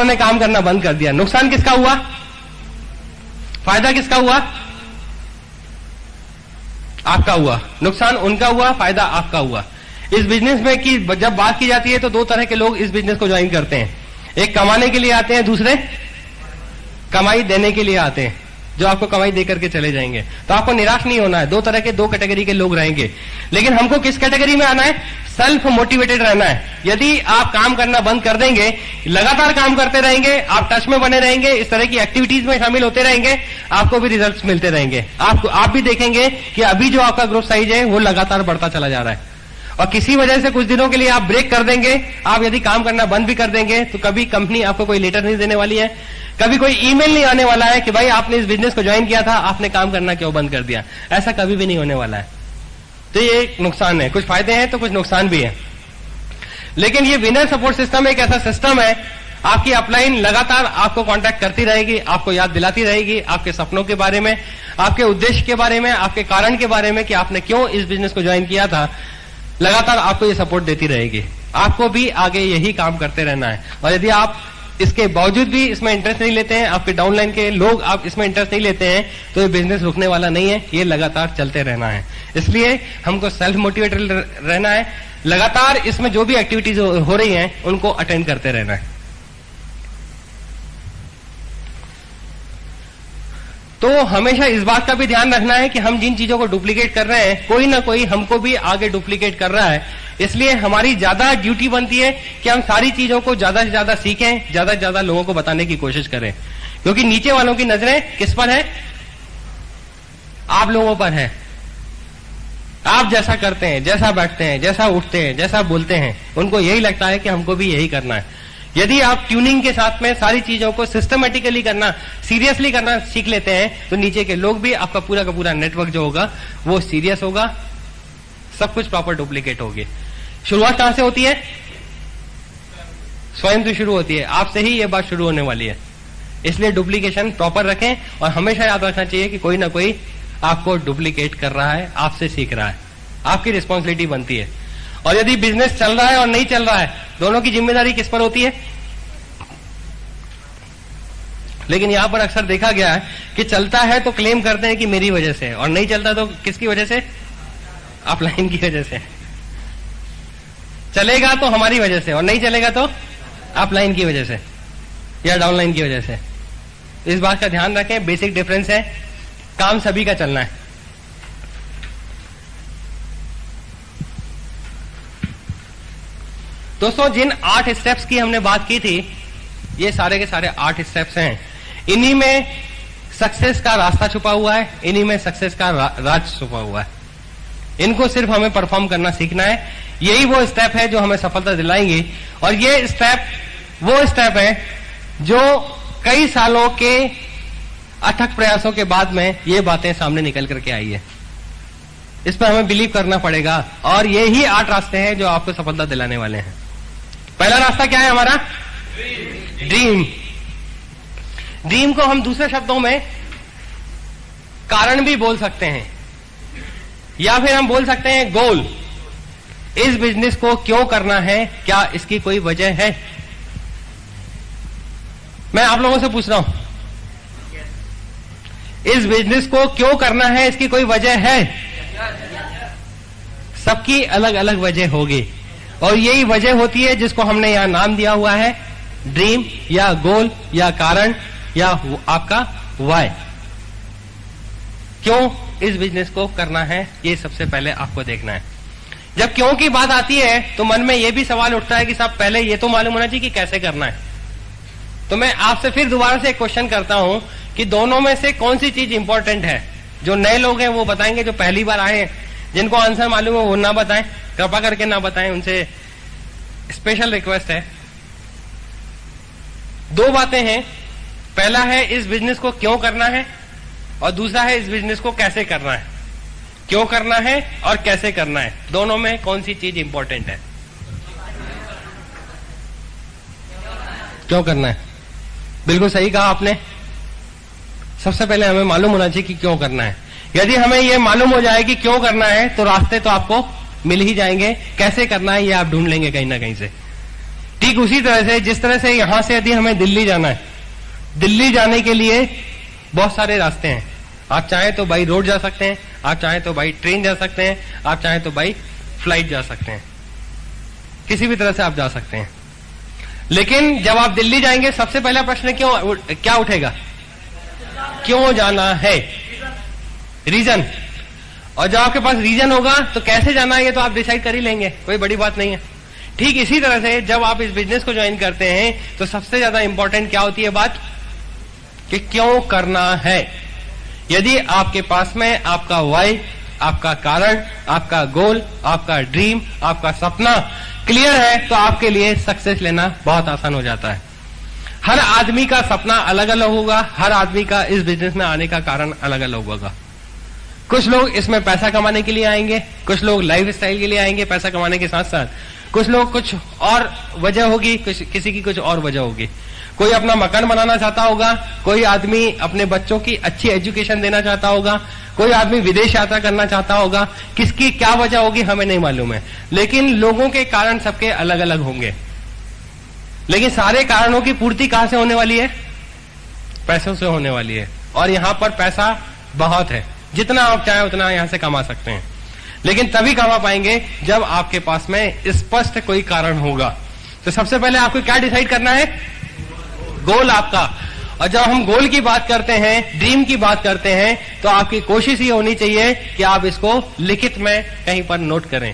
उन्होंने काम करना बंद कर दिया। नुकसान किसका हुआ? फायदा किसका हुआ? आपका हुआ। नुकसान उनका हुआ, फायदा आपका हुआ। इस बिजनेस में की जब बात की जाती है तो दो तरह के लोग इस बिजनेस को ज्वाइन करते हैं। एक कमाने के लिए आते हैं, दूसरे कमाई देने के लिए आते हैं, जो आपको कमाई दे करके चले जाएंगे। तो आपको निराश नहीं होना है। दो तरह के, दो कैटेगरी के लोग रहेंगे। लेकिन हमको किस कैटेगरी में आना है? सेल्फ मोटिवेटेड रहना है। यदि आप काम करना बंद कर देंगे, लगातार काम करते रहेंगे, आप टच में बने रहेंगे, इस तरह की एक्टिविटीज में शामिल होते रहेंगे, आपको भी रिजल्ट्स मिलते रहेंगे। आप भी देखेंगे कि अभी जो आपका ग्रोथ साइज है वो लगातार बढ़ता चला जा रहा है। और किसी वजह से कुछ दिनों के लिए आप ब्रेक कर देंगे, आप यदि काम करना बंद भी कर देंगे, तो कभी कंपनी आपको कोई लेटर नहीं देने वाली है, कभी कोई ईमेल नहीं आने वाला है कि भाई आपने इस बिजनेस को ज्वाइन किया था, आपने काम करना क्यों बंद कर दिया। ऐसा कभी भी नहीं होने वाला है। तो ये एक नुकसान है। कुछ फायदे हैं तो कुछ नुकसान भी है। लेकिन ये विनर सपोर्ट सिस्टम एक ऐसा सिस्टम है, आपकी अपलाइन लगातार आपको कांटेक्ट करती रहेगी, आपको याद दिलाती रहेगी आपके सपनों के बारे में, आपके उद्देश्य के बारे में, आपके कारण के बारे में कि आपने क्यों इस बिजनेस को ज्वाइन किया था। लगातार आपको ये सपोर्ट देती रहेगी। आपको भी आगे यही काम करते रहना है। और यदि आप इसके बावजूद भी इसमें इंटरेस्ट नहीं लेते हैं, आपके डाउनलाइन के लोग आप इसमें इंटरेस्ट नहीं लेते हैं, तो ये बिजनेस रुकने वाला नहीं है, ये लगातार चलते रहना है। इसलिए हमको सेल्फ मोटिवेटेड रहना है, लगातार इसमें जो भी एक्टिविटीज हो रही हैं उनको अटेंड करते रहना है। तो हमेशा इस बात का भी ध्यान रखना है कि हम जिन चीजों को डुप्लीकेट कर रहे हैं, कोई ना कोई हमको भी आगे डुप्लीकेट कर रहा है। इसलिए हमारी ज्यादा ड्यूटी बनती है कि हम सारी चीजों को ज्यादा से ज्यादा सीखें, ज्यादा से ज्यादा लोगों को बताने की कोशिश करें। क्योंकि नीचे वालों की नजरें किस पर है? आप लोगों पर है। आप जैसा करते हैं, जैसा बैठते हैं, जैसा उठते हैं, जैसा बोलते हैं, उनको यही लगता है कि हमको भी यही करना है। यदि आप ट्यूनिंग के साथ में सारी चीजों को सिस्टमेटिकली करना, सीरियसली करना सीख लेते हैं, तो नीचे के लोग भी, आपका पूरा का पूरा नेटवर्क जो होगा वो सीरियस होगा, सब कुछ प्रॉपर डुप्लीकेट होगी। शुरुआत कहां से होती है? स्वयं से शुरू होती है। आपसे ही ये बात शुरू होने वाली है। इसलिए डुप्लीकेशन प्रॉपर रखें और हमेशा याद रखना चाहिए कि कोई ना कोई आपको डुप्लीकेट कर रहा है, आपसे सीख रहा है। आपकी रिस्पॉन्सिबिलिटी बनती है। और यदि बिजनेस चल रहा है और नहीं चल रहा है, दोनों की जिम्मेदारी किस पर होती है? लेकिन यहां पर अक्सर देखा गया है कि चलता है तो क्लेम करते हैं कि मेरी वजह से, और नहीं चलता तो किसकी वजह से? अपलाइन की वजह से। चलेगा तो हमारी वजह से, और नहीं चलेगा तो अपलाइन की वजह से या डाउनलाइन की वजह से। इस बात का ध्यान रखें, बेसिक डिफरेंस है। काम सभी का चलना है। दोस्तों, जिन 8 स्टेप्स की हमने बात की थी, ये सारे के सारे 8 स्टेप्स हैं। इन्हीं में सक्सेस का रास्ता छुपा हुआ है, इन्हीं में सक्सेस का राज छुपा हुआ है। इनको सिर्फ हमें परफॉर्म करना सीखना है। यही वो स्टेप है जो हमें सफलता दिलाएंगे। और ये स्टेप वो स्टेप है जो कई सालों के अथक प्रयासों के बाद में ये बातें सामने निकल करके आई है। इस पर हमें बिलीव करना पड़ेगा। और ये ही 8 रास्ते हैं जो आपको सफलता दिलाने वाले हैं। पहला रास्ता क्या है हमारा? ड्रीम। ड्रीम को हम दूसरे शब्दों में कारण भी बोल सकते हैं, या फिर हम बोल सकते हैं गोल। इस बिजनेस को क्यों करना है? क्या इसकी कोई वजह है? मैं आप लोगों से पूछ रहा हूं, इस बिजनेस को क्यों करना है? इसकी कोई वजह है? सबकी अलग अलग वजह होगी, और यही वजह होती है जिसको हमने यहां नाम दिया हुआ है ड्रीम, या गोल, या कारण, या आपका वाई। क्यों इस बिजनेस को करना है, ये सबसे पहले आपको देखना है। जब क्यों की बात आती है तो मन में यह भी सवाल उठता है कि साहब पहले ये तो मालूम होना चाहिए कि कैसे करना है। तो मैं आपसे फिर दोबारा से एक क्वेश्चन करता हूं कि दोनों में से कौन सी चीज इंपॉर्टेंट है? जो नए लोग हैं वो बताएंगे, जो पहली बार आए हैं जिनको आंसर मालूम है वो ना बताएं, कृपा करके ना बताएं, उनसे स्पेशल रिक्वेस्ट है। 2 बातें हैं। पहला है इस बिजनेस को क्यों करना है, और दूसरा है इस बिजनेस को कैसे करना है। क्यों करना है और कैसे करना है, दोनों में कौन सी चीज इंपॉर्टेंट है? क्यों करना है। बिल्कुल सही कहा आपने। सबसे पहले हमें मालूम होना चाहिए कि क्यों करना है। यदि हमें यह मालूम हो जाए कि क्यों करना है तो रास्ते तो आपको मिल ही जाएंगे। कैसे करना है ये आप ढूंढ लेंगे कहीं ना कहीं से। ठीक उसी तरह से जिस तरह से यहां से यदि हमें दिल्ली जाना है, दिल्ली जाने के लिए बहुत सारे रास्ते हैं। आप चाहें तो बाई रोड जा सकते हैं, आप चाहें तो बाई ट्रेन जा सकते हैं, आप चाहें तो बाई फ्लाइट जा सकते हैं, किसी भी तरह से आप जा सकते हैं। लेकिन जब आप दिल्ली जाएंगे सबसे पहला प्रश्न क्या उठेगा? क्यों जाना है? रीजन। और जब आपके पास रीजन होगा तो कैसे जाना है ये तो आप डिसाइड कर ही लेंगे, कोई बड़ी बात नहीं है। ठीक इसी तरह से जब आप इस बिजनेस को ज्वाइन करते हैं तो सबसे ज्यादा इंपॉर्टेंट क्या होती है बात कि क्यों करना है। यदि आपके पास में आपका वाई, आपका कारण, आपका गोल, आपका ड्रीम, आपका सपना क्लियर है तो आपके लिए सक्सेस लेना बहुत आसान हो जाता है। हर आदमी का सपना अलग अलग होगा, हर आदमी का इस बिजनेस में आने का कारण अलग अलग होगा। कुछ लोग इसमें पैसा कमाने के लिए आएंगे, कुछ लोग लाइफ स्टाइल के लिए आएंगे पैसा कमाने के साथ साथ, कुछ लोग कुछ और वजह होगी, किसी की कुछ और वजह होगी। कोई अपना मकान बनाना चाहता होगा, कोई आदमी अपने बच्चों की अच्छी एजुकेशन देना चाहता होगा, कोई आदमी विदेश यात्रा करना चाहता होगा। किसकी क्या वजह होगी हमें नहीं मालूम है, लेकिन लोगों के कारण सबके अलग अलग होंगे। लेकिन सारे कारणों की पूर्ति कहां से होने वाली है? पैसों से होने वाली है। और यहां पर पैसा बहुत है, जितना आप चाहें उतना यहां से कमा सकते हैं, लेकिन तभी कमा पाएंगे जब आपके पास में स्पष्ट कोई कारण होगा। तो सबसे पहले आपको क्या डिसाइड करना है? गोल आपका। और जब हम गोल की बात करते हैं, ड्रीम की बात करते हैं, तो आपकी कोशिश ये होनी चाहिए कि आप इसको लिखित में कहीं पर नोट करें।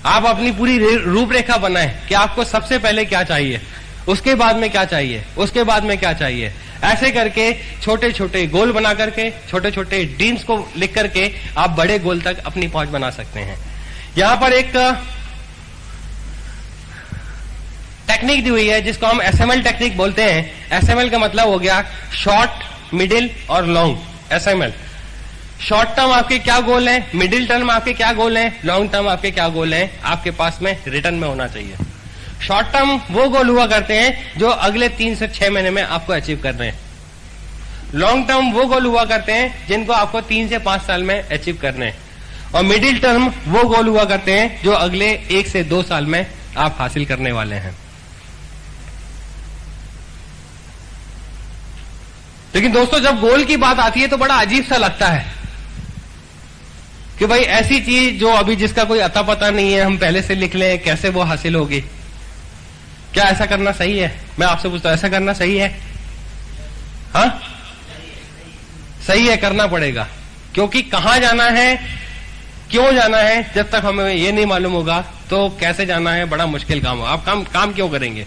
आप अपनी पूरी रूपरेखा बनाएं कि आपको सबसे पहले क्या चाहिए, उसके बाद में क्या चाहिए, उसके बाद में क्या चाहिए। ऐसे करके छोटे छोटे गोल बना करके, छोटे छोटे ड्रीम्स को लिख करके आप बड़े गोल तक अपनी पहुंच बना सकते हैं। यहां पर एक टेक्निक दी हुई है जिसको हम एसएमएल टेक्निक बोलते हैं। एसएमएल का मतलब हो गया शॉर्ट, मिडिल और लॉन्ग। एसएमएल शॉर्ट टर्म आपके क्या गोल है, मिडिल टर्म आपके क्या गोल है, लॉन्ग टर्म आपके क्या गोल है, आपके पास में रिटर्न में होना चाहिए। शॉर्ट टर्म वो गोल हुआ करते हैं जो अगले 3 से 6 महीने में आपको अचीव करने हैं। लॉन्ग टर्म वो गोल हुआ करते हैं जिनको आपको 3 से 5 साल में अचीव करने हैं। और मिडिल टर्म वो गोल हुआ करते हैं जो अगले 1 से 2 साल में आप हासिल करने वाले हैं। लेकिन दोस्तों जब गोल की बात आती है तो बड़ा अजीब सा लगता है कि भाई ऐसी चीज जो अभी जिसका कोई अता पता नहीं है हम पहले से लिख लें, कैसे वो हासिल होगी? क्या ऐसा करना सही है? मैं आपसे पूछता हूं, ऐसा करना सही है? हाँ, सही है, करना पड़ेगा। क्योंकि कहां जाना है, क्यों जाना है, जब तक हमें ये नहीं मालूम होगा तो कैसे जाना है बड़ा मुश्किल काम हो। आप काम क्यों करेंगे?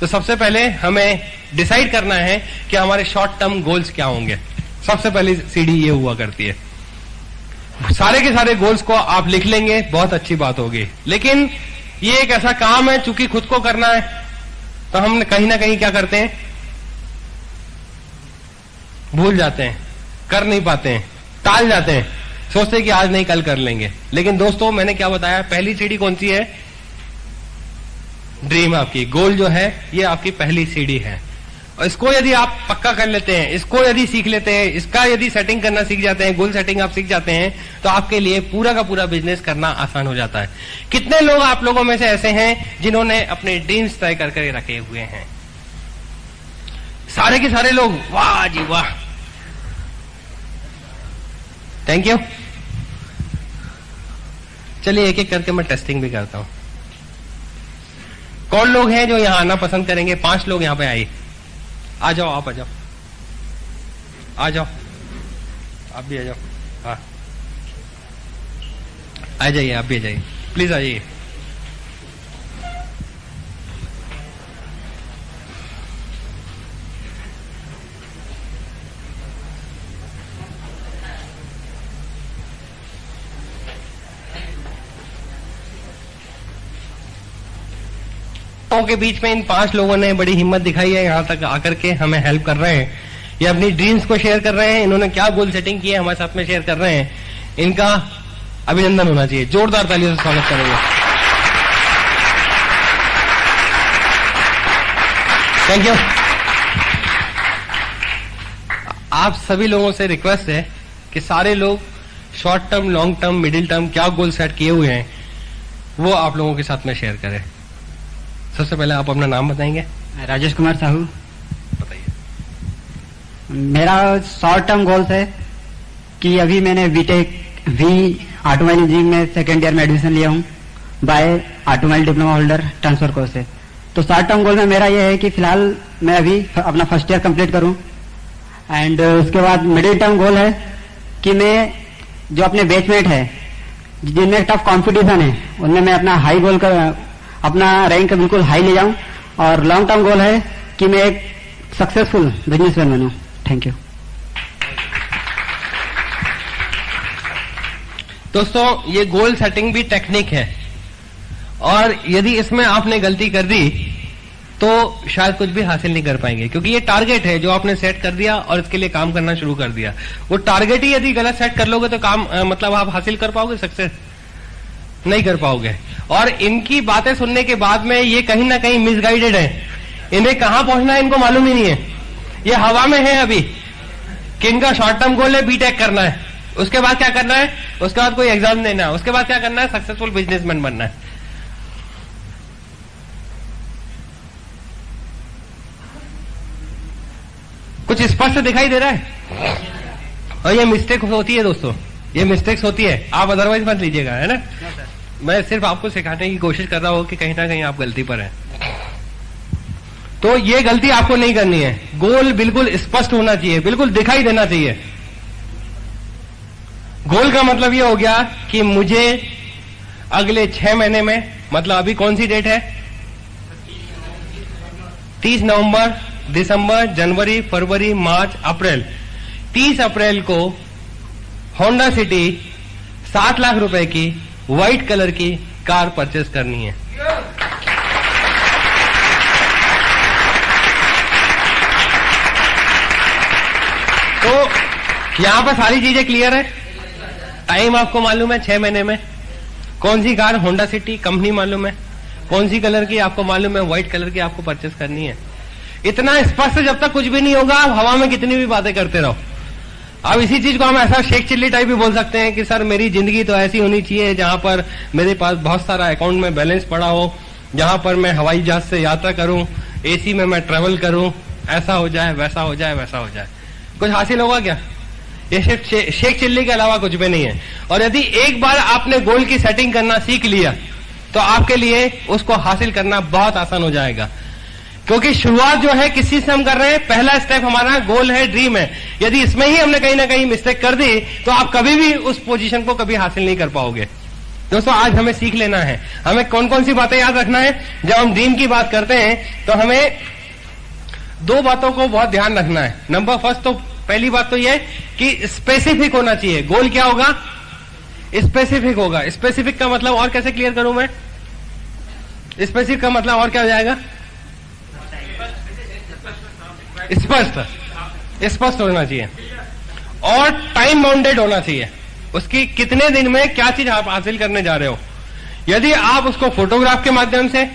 तो सबसे पहले हमें डिसाइड करना है कि हमारे शॉर्ट टर्म गोल्स क्या होंगे। सबसे पहली सीढ़ी ये हुआ करती है। सारे के सारे गोल्स को आप लिख लेंगे, बहुत अच्छी बात होगी। लेकिन ये एक ऐसा काम है चूंकि खुद को करना है तो हम कहीं ना कहीं क्या करते हैं, भूल जाते हैं, कर नहीं पाते हैं, टाल जाते हैं, सोचते हैं कि आज नहीं कल कर लेंगे। लेकिन दोस्तों मैंने क्या बताया, पहली सीढ़ी कौन सी है? ड्रीम। आपकी गोल जो है ये आपकी पहली सीढ़ी है। और इसको यदि आप पक्का कर लेते हैं, इसको यदि सीख लेते हैं, इसका यदि सेटिंग करना सीख जाते हैं, गोल सेटिंग आप सीख जाते हैं, तो आपके लिए पूरा का पूरा बिजनेस करना आसान हो जाता है। कितने लोग आप लोगों में से ऐसे हैं जिन्होंने अपने ड्रीम्स तय करके रखे हुए हैं? सारे के सारे लोग? वाह जी वाह, थैंक यू। चलिए एक एक करके मैं टेस्टिंग भी करता हूं। कौन लोग हैं जो यहां आना पसंद करेंगे? 5 लोग यहां पे आइए। आ जाओ, आप आ जाओ, आ जाओ, आप भी आ जाओ। हाँ आ जाइए, आप भी आ जाइए, प्लीज आ जाइए। के बीच में इन 5 लोगों ने बड़ी हिम्मत दिखाई है, यहां तक आकर के हमें हेल्प कर रहे हैं। ये अपनी ड्रीम्स को शेयर कर रहे हैं, इन्होंने क्या गोल सेटिंग की है हमारे साथ में शेयर कर रहे हैं। इनका अभिनंदन होना चाहिए, जोरदार तालियों से स्वागत करेंगे। Thank you. आप सभी लोगों से रिक्वेस्ट है कि सारे लोग short term, long term, middle term क्या गोल सेट किए हुए हैं वो आप लोगों के साथ में शेयर करें। सबसे पहले आप अपना नाम बताएंगे? राजेश कुमार साहू। बताइए। मेरा शॉर्ट टर्म गोल्स है कि अभी मैंने बीटेक ऑटोमोबाइल इंजीनियरिंग में सेकेंड ईयर में एडमिशन लिया हूँ by automobile diploma holder transfer course से। तो शॉर्ट टर्म गोल में मेरा यह है कि फिलहाल मैं अभी अपना फर्स्ट ईयर कंप्लीट करूं एंड उसके बाद मिडिल टर्म गोल है कि मैं जो अपने बैचमेट है जिनमें टफ कंपटीशन है उनमें मैं अपना हाई गोल कर अपना रैंक बिल्कुल हाई ले जाऊं। और लॉन्ग टर्म गोल है कि मैं एक सक्सेसफुल बिजनेसमैन बनूं। Thank you. दोस्तों, ये गोल सेटिंग भी टेक्निक है और यदि इसमें आपने गलती कर दी तो शायद कुछ भी हासिल नहीं कर पाएंगे, क्योंकि ये टारगेट है जो आपने सेट कर दिया और इसके लिए काम करना शुरू कर दिया। वो टारगेट ही यदि गलत सेट कर लोगे तो काम मतलब आप हासिल कर पाओगे? सक्सेस नहीं कर पाओगे। और इनकी बातें सुनने के बाद में ये कहीं ना कहीं मिसगाइडेड है। इन्हें कहां पहुंचना है इनको मालूम ही नहीं है। ये हवा में है अभी कि इनका शॉर्ट टर्म गोल है बीटेक करना है, उसके बाद क्या करना है, उसके बाद कोई एग्जाम देना है, उसके बाद क्या करना है, सक्सेसफुल बिजनेसमैन बनना है। कुछ स्पष्ट दिखाई दे रहा है? और ये मिस्टेक होती है दोस्तों, ये मिस्टेक्स होती है, आप अदरवाइज मत लीजिएगा, है ना। मैं सिर्फ आपको सिखाने की कोशिश कर रहा हूं कि कहीं ना कहीं आप गलती पर हैं। तो ये गलती आपको नहीं करनी है। गोल बिल्कुल स्पष्ट होना चाहिए, बिल्कुल दिखाई देना चाहिए। गोल का मतलब ये हो गया कि मुझे अगले 6 महीने में, मतलब अभी कौन सी डेट है, 30 नवंबर, दिसंबर, जनवरी, फरवरी, मार्च, अप्रैल, 30 अप्रैल को होंडा सिटी 7 लाख रुपए की व्हाइट कलर की कार परचेस करनी है। तो यहां पर सारी चीजें क्लियर है। टाइम आपको मालूम है 6 महीने में, कौन सी कार, होंडा सिटी, कंपनी मालूम है, कौन सी कलर की आपको मालूम है, व्हाइट कलर की आपको परचेस करनी है। इतना स्पष्ट जब तक कुछ भी नहीं होगा, आप हवा में कितनी भी बातें करते रहो। अब इसी चीज को हम ऐसा शेख चिल्ली टाइप भी बोल सकते हैं कि सर मेरी जिंदगी तो ऐसी होनी चाहिए जहां पर मेरे पास बहुत सारा अकाउंट में बैलेंस पड़ा हो, जहां पर मैं हवाई जहाज से यात्रा करूं, एसी में मैं ट्रेवल करूं, ऐसा हो जाए, वैसा हो जाए, वैसा हो जाए। कुछ हासिल होगा क्या? ये शेख चिल्ली के अलावा कुछ भी नहीं है। और यदि एक बार आपने गोल की सेटिंग करना सीख लिया तो आपके लिए उसको हासिल करना बहुत आसान हो जाएगा, क्योंकि शुरुआत जो है किस चीज से हम कर रहे हैं, पहला स्टेप हमारा गोल है, ड्रीम है। यदि इसमें ही हमने कहीं ना कहीं मिस्टेक कर दी तो आप कभी भी उस पोजीशन को कभी हासिल नहीं कर पाओगे। दोस्तों, आज हमें सीख लेना है, हमें कौन कौन सी बातें याद रखना है। जब हम ड्रीम की बात करते हैं तो हमें 2 बातों को बहुत ध्यान रखना है। नंबर फर्स्ट, तो पहली बात तो यह कि स्पेसिफिक होना चाहिए। गोल क्या होगा? स्पेसिफिक होगा। स्पेसिफिक का मतलब और कैसे क्लियर करूं मैं? स्पेसिफिक का मतलब और क्या हो जाएगा? स्पष्ट होना चाहिए और टाइम बाउंडेड होना चाहिए। उसकी कितने दिन में क्या चीज आप हासिल करने जा रहे हो। यदि आप उसको फोटोग्राफ के माध्यम से,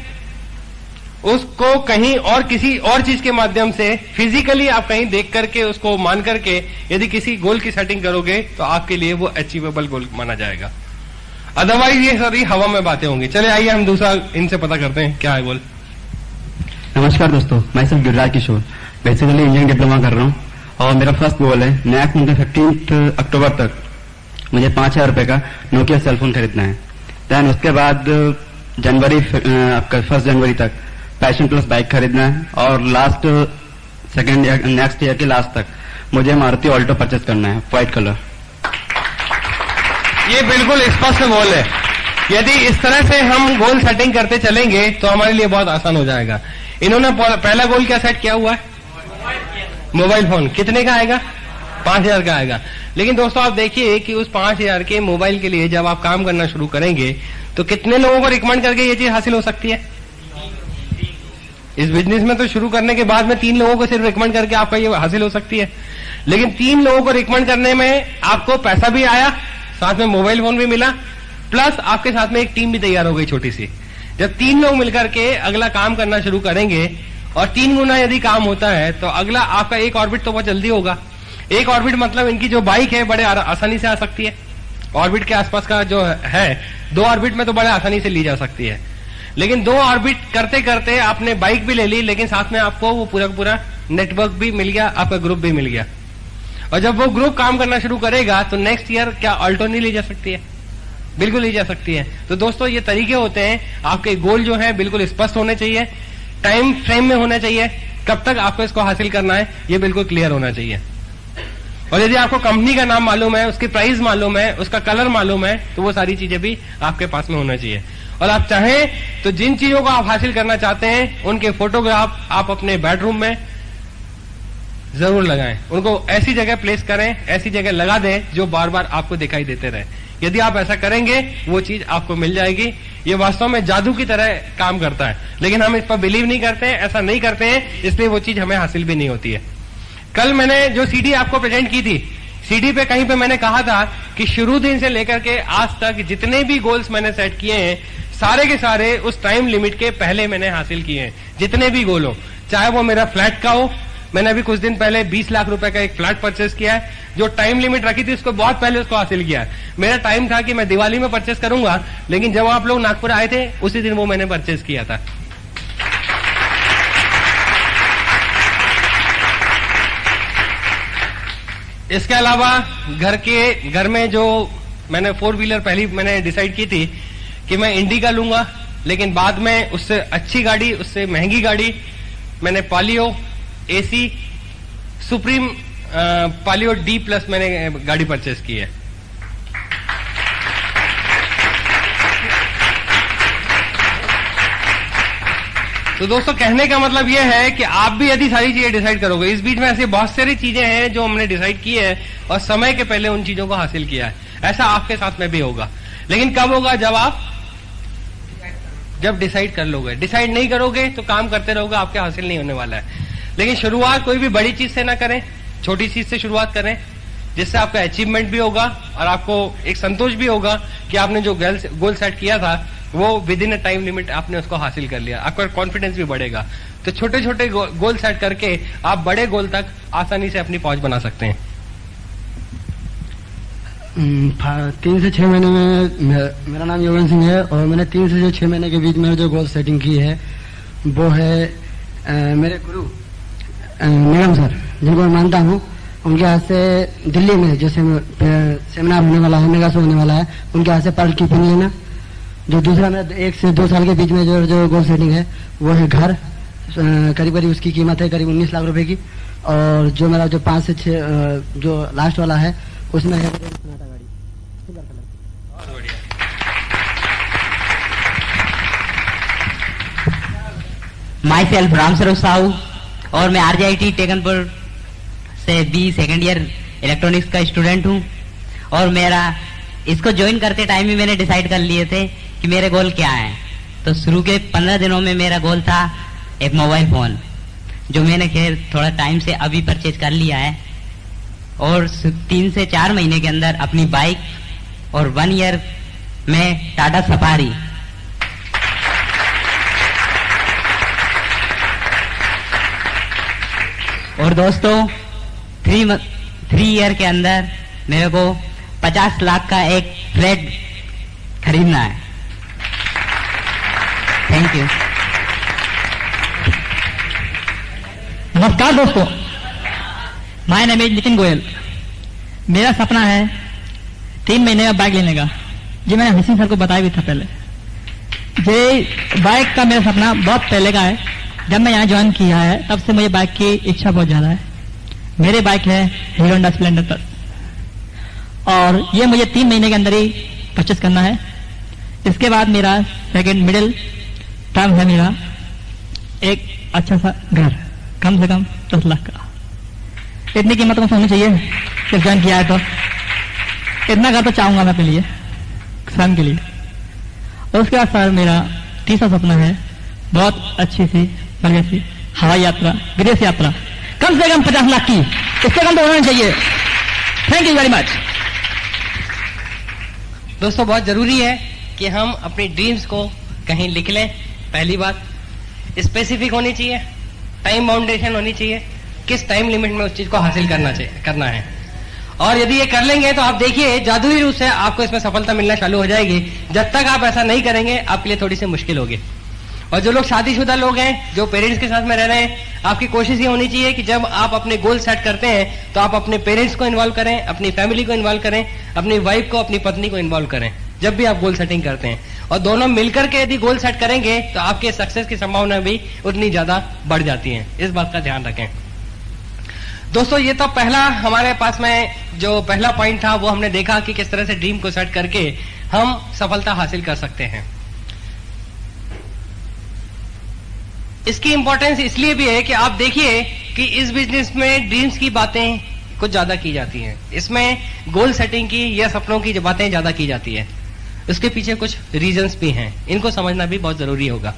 उसको कहीं और किसी और चीज के माध्यम से, फिजिकली आप कहीं देख करके, उसको मान करके यदि किसी गोल की सेटिंग करोगे तो आपके लिए वो अचीवेबल गोल माना जाएगा। अदरवाइज ये सारी हवा में बातें होंगी। चले आइए हम दूसरा इनसे पता करते हैं क्या है गोल। नमस्कार दोस्तों, मैं सब Giriraj Kishore, basically engineering diploma कर रहा हूँ और मेरा फर्स्ट गोल है नेक्स्ट मंथ 15 अक्टूबर तक मुझे 5,000 रुपए का नोकिया सेलफोन खरीदना है। देन उसके बाद जनवरी, आपका 1 जनवरी तक पैशन प्लस बाइक खरीदना है और लास्ट नेक्स्ट ईयर के लास्ट तक मुझे मारुति ऑल्टो परचेस करना है, व्हाइट कलर। ये बिल्कुल स्पष्ट गोल है। यदि इस तरह से हम गोल सेटिंग करते चलेंगे तो हमारे लिए बहुत आसान हो जाएगा। इन्होंने पहला गोल क्या सेट किया हुआ है? Mobile phone. कितने का आएगा? 5,000 का आएगा। लेकिन दोस्तों, आप देखिए कि उस 5,000 के मोबाइल के लिए जब आप काम करना शुरू करेंगे तो कितने लोगों को रिकमेंड करके ये चीज हासिल हो सकती है? इस बिजनेस में तो शुरू करने के बाद में 3 लोगों को सिर्फ रिकमेंड करके आपका ये हासिल हो सकती है। लेकिन 3 लोगों को रिकमेंड करने में आपको पैसा भी आया, साथ में मोबाइल फोन भी मिला, प्लस आपके साथ में एक टीम भी तैयार हो गई छोटी सी। जब 3 लोग मिलकर के अगला काम करना शुरू करेंगे और 3 गुना यदि काम होता है तो अगला आपका एक ऑर्बिट तो बहुत जल्दी होगा। एक ऑर्बिट मतलब इनकी जो बाइक है बड़े आसानी से आ सकती है। ऑर्बिट के आसपास का जो है 2 ऑर्बिट में तो बड़े आसानी से ली जा सकती है। लेकिन 2 ऑर्बिट करते करते आपने बाइक भी ले ली, लेकिन साथ में आपको वो पूरा पूरा नेटवर्क भी मिल गया, आपका ग्रुप भी मिल गया। और जब वो ग्रुप काम करना शुरू करेगा तो नेक्स्ट ईयर क्या ऑल्टो नहीं ली जा सकती है? बिल्कुल ली जा सकती है। तो दोस्तों ये तरीके होते हैं, आपके गोल जो है बिल्कुल स्पष्ट होने चाहिए, टाइम फ्रेम में होना चाहिए, कब तक आपको इसको हासिल करना है ये बिल्कुल क्लियर होना चाहिए। और यदि आपको कंपनी का नाम मालूम है, उसकी प्राइस मालूम है, उसका कलर मालूम है, तो वो सारी चीजें भी आपके पास में होना चाहिए। और आप चाहें तो जिन चीजों को आप हासिल करना चाहते हैं उनके फोटोग्राफ आप अपने बेडरूम में जरूर लगाएं, उनको ऐसी जगह प्लेस करें, ऐसी जगह लगा दें जो बार बार आपको दिखाई देते रहे। यदि आप ऐसा करेंगे वो चीज आपको मिल जाएगी। ये वास्तव में जादू की तरह काम करता है, लेकिन हम इस पर बिलीव नहीं करते हैं, ऐसा नहीं करते हैं, इसलिए वो चीज हमें हासिल भी नहीं होती है। कल मैंने जो सीडी आपको प्रेजेंट की थी, सीडी पे कहीं पे मैंने कहा था कि शुरू दिन से लेकर के आज तक जितने भी गोल्स मैंने सेट किए हैं सारे के सारे उस टाइम लिमिट के पहले मैंने हासिल किए हैं। जितने भी गोल हो, चाहे वो मेरा फ्लैट का हो, मैंने अभी कुछ दिन पहले 20 लाख रुपए का एक फ्लैट परचेस किया है, जो टाइम लिमिट रखी थी उसको बहुत पहले उसको हासिल किया है। मेरा टाइम था कि मैं दिवाली में परचेस करूंगा, लेकिन जब आप लोग नागपुर आए थे उसी दिन वो मैंने परचेस किया था। इसके अलावा घर में जो मैंने 4 व्हीलर पहली मैंने डिसाइड की थी कि मैं इंडिका लूंगा, लेकिन बाद में उससे अच्छी गाड़ी, उससे महंगी गाड़ी मैंने पालियो एसी सुप्रीम पालियो डी प्लस मैंने गाड़ी परचेस की है। तो दोस्तों कहने का मतलब यह है कि आप भी यदि सारी चीजें डिसाइड करोगे, इस बीच में ऐसी बहुत सारी चीजें हैं जो हमने डिसाइड की है और समय के पहले उन चीजों को हासिल किया है, ऐसा आपके साथ में भी होगा। लेकिन कब होगा? जब डिसाइड कर लोगे। डिसाइड नहीं करोगे तो काम करते रहोगे, आपके हासिल नहीं होने वाला है। लेकिन शुरुआत कोई भी बड़ी चीज से ना करें, छोटी चीज से शुरुआत करें, जिससे आपका अचीवमेंट भी होगा और आपको एक संतोष भी होगा कि आपने जो गोल सेट किया था वो with in a time limit आपने उसको हासिल कर लिया। आपका कॉन्फिडेंस भी बढ़ेगा। तो छोटे छोटे गोल सेट करके आप बड़े गोल तक आसानी से अपनी पहुंच बना सकते हैं। 3 से 6 महीने में मेरा नाम योगेंद्र सिंह है और मैंने 3 से 6 महीने के बीच में जो गोल सेटिंग की है वो है मेरे गुरु निगम सर, जिनको मैं मानता हूँ, उनके हाथ से दिल्ली में जो सेमिनार होने वाला है, मेगा शो होने वाला है, उनके हाथ से पर्ल कीपिंग लेना। जो दूसरा मेरा 1 से 2 साल के बीच में जो गोल सेटिंग है वो है घर, करीब करीब उसकी कीमत है करीब 19 लाख रुपए की। और जो मेरा जो 5 से 6 जो लास्ट वाला है उसमें है गाड़ी silver colour. My self Ram Swaroop Sahu और मैं RJIT टेकनपुर से बी सेकेंड ईयर इलेक्ट्रॉनिक्स का स्टूडेंट हूँ। और मेरा इसको ज्वाइन करते टाइम ही मैंने डिसाइड कर लिए थे कि मेरे गोल क्या है। तो शुरू के 15 दिनों में मेरा गोल था एक मोबाइल फोन, जो मैंने खैर थोड़ा टाइम से अभी परचेज कर लिया है। और 3 से 4 महीने के अंदर अपनी बाइक और 1 ईयर में टाटा सफारी। और दोस्तों 3 ईयर के अंदर मेरे को 50 लाख का एक फ्लैट खरीदना है। Thank you. नमस्कार दोस्तों, my name is Nitin Goyal. मेरा सपना है 3 महीने का बाइक लेने का, जो मैंने हसीन सर को बताया भी था पहले। ये बाइक का मेरा सपना बहुत पहले का है। जब मैं यहाँ ज्वाइन किया है तब से मुझे बाइक की इच्छा बहुत ज्यादा है। मेरे बाइक है हीरो होंडा स्प्लेंडर प्लस, और ये मुझे 3 महीने के अंदर ही परचेस करना है। इसके बाद मेरा सेकंड मिडिल टर्म है मेरा एक अच्छा सा घर, कम से कम 10 लाख का। इतनी कीमत मुझे होनी चाहिए जब ज्वाइन किया है, तो इतना घर तो चाहूंगा मैं अपने लिए, सन के लिए। और उसके बाद सर मेरा तीसरा सपना है बहुत अच्छी सी बढ़िया सी हवाई यात्रा, विदेश यात्रा, कम से कम 50 लाख की, इससे कम तो होना चाहिए। Thank you very much. दोस्तों बहुत जरूरी है कि हम अपनी ड्रीम्स को कहीं लिख लें। पहली बात स्पेसिफिक होनी चाहिए, टाइम बाउंडेशन होनी चाहिए, किस टाइम लिमिट में उस चीज को हासिल करना है। और यदि ये कर लेंगे तो आप देखिए जादुई रूप से आपको इसमें सफलता मिलना चालू हो जाएगी। जब तक आप ऐसा नहीं करेंगे आपके लिए थोड़ी सी मुश्किल होगी। और जो लोग शादीशुदा लोग हैं, जो पेरेंट्स के साथ में रह रहे हैं, आपकी कोशिश ये होनी चाहिए कि जब आप अपने गोल सेट करते हैं तो आप अपने पेरेंट्स को इन्वॉल्व करें, अपनी फैमिली को इन्वॉल्व करें, अपनी वाइफ को, अपनी पत्नी को इन्वॉल्व करें जब भी आप गोल सेटिंग करते हैं। और दोनों मिलकर के यदि गोल सेट करेंगे तो आपके सक्सेस की संभावना भी उतनी ज्यादा बढ़ जाती है। इस बात का ध्यान रखें दोस्तों। ये तो पहला हमारे पास में जो पहला पॉइंट था वो हमने देखा कि किस तरह से ड्रीम को सेट करके हम सफलता हासिल कर सकते हैं। इसकी इंपॉर्टेंस इसलिए भी है कि आप देखिए कि इस बिजनेस में ड्रीम्स की बातें कुछ ज्यादा की जाती हैं, इसमें गोल सेटिंग की या सपनों की जो बातें ज्यादा की जाती है। इसके पीछे कुछ रीजंस भी हैं, इनको समझना भी बहुत जरूरी होगा।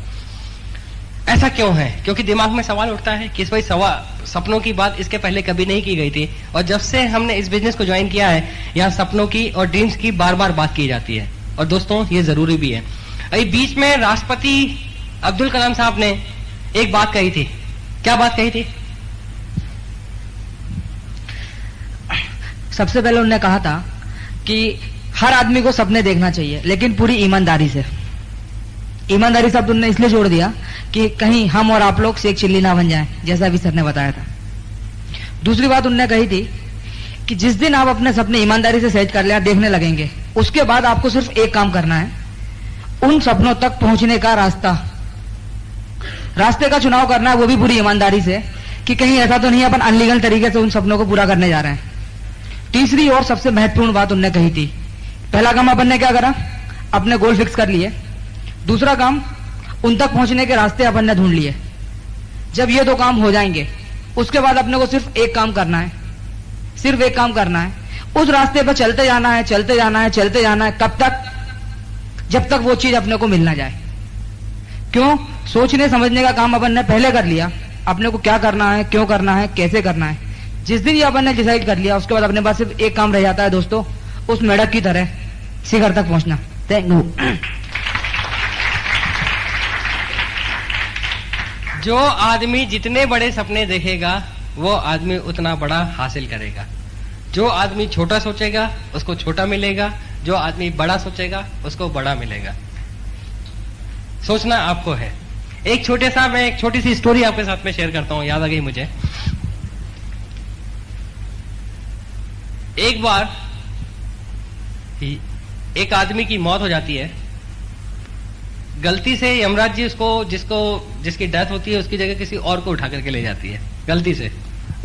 ऐसा क्यों है? क्योंकि दिमाग में सवाल उठता है कि भाई सपनों की बात इसके पहले कभी नहीं की गई थी, और जब से हमने इस बिजनेस को ज्वाइन किया है यहाँ सपनों की और ड्रीम्स की बार बार बात की जाती है। और दोस्तों ये जरूरी भी है। अभी बीच में राष्ट्रपति अब्दुल कलाम साहब ने एक बात कही थी। क्या बात कही थी? सबसे पहले उन्होंने कहा था कि हर आदमी को सपने देखना चाहिए, लेकिन पूरी ईमानदारी से। ईमानदारी शब्द उन्होंने इसलिए जोड़ दिया कि कहीं हम और आप लोग शेख चिल्ली ना बन जाएं, जैसा अभी सर ने बताया था। दूसरी बात उन्होंने कही थी कि जिस दिन आप अपने सपने ईमानदारी से सेट कर लिया, देखने लगेंगे, उसके बाद आपको सिर्फ एक काम करना है, उन सपनों तक पहुंचने का रास्ते का चुनाव करना है, वो भी पूरी ईमानदारी से, कि कहीं ऐसा तो नहीं अपन अनलीगल तरीके से उन सपनों को पूरा करने जा रहे हैं। तीसरी और सबसे महत्वपूर्ण बात उन्होंने कही थी, पहला काम अपन ने क्या करा, अपने गोल फिक्स कर लिए। दूसरा काम, उन तक पहुंचने के रास्ते अपन ने ढूंढ लिए। जब ये दो काम हो जाएंगे, उसके बाद अपने को सिर्फ एक काम करना है, सिर्फ एक काम करना है, उस रास्ते पर चलते जाना है, चलते जाना है, चलते जाना है। कब तक? जब तक वो चीज अपने को मिल ना जाए। क्यों? सोचने समझने का काम अपन ने पहले कर लिया, अपने को क्या करना है, क्यों करना है, कैसे करना है। जिस दिन ये अपन ने डिसाइड कर लिया, उसके बाद अपने पास सिर्फ एक काम रह जाता है दोस्तों, उस मेढक की तरह शिखर तक पहुंचना। Thank you. जो आदमी जितने बड़े सपने देखेगा वो आदमी उतना बड़ा हासिल करेगा। जो आदमी छोटा सोचेगा उसको छोटा मिलेगा, जो आदमी बड़ा सोचेगा उसको बड़ा मिलेगा। सोचना आपको है। मैं एक छोटी सी स्टोरी आपके साथ में शेयर करता हूं, याद आ गई मुझे। एक बार एक आदमी की मौत हो जाती है, गलती से यमराज जी जिसकी डेथ होती है उसकी जगह किसी और को उठा करके ले जाती है। गलती से,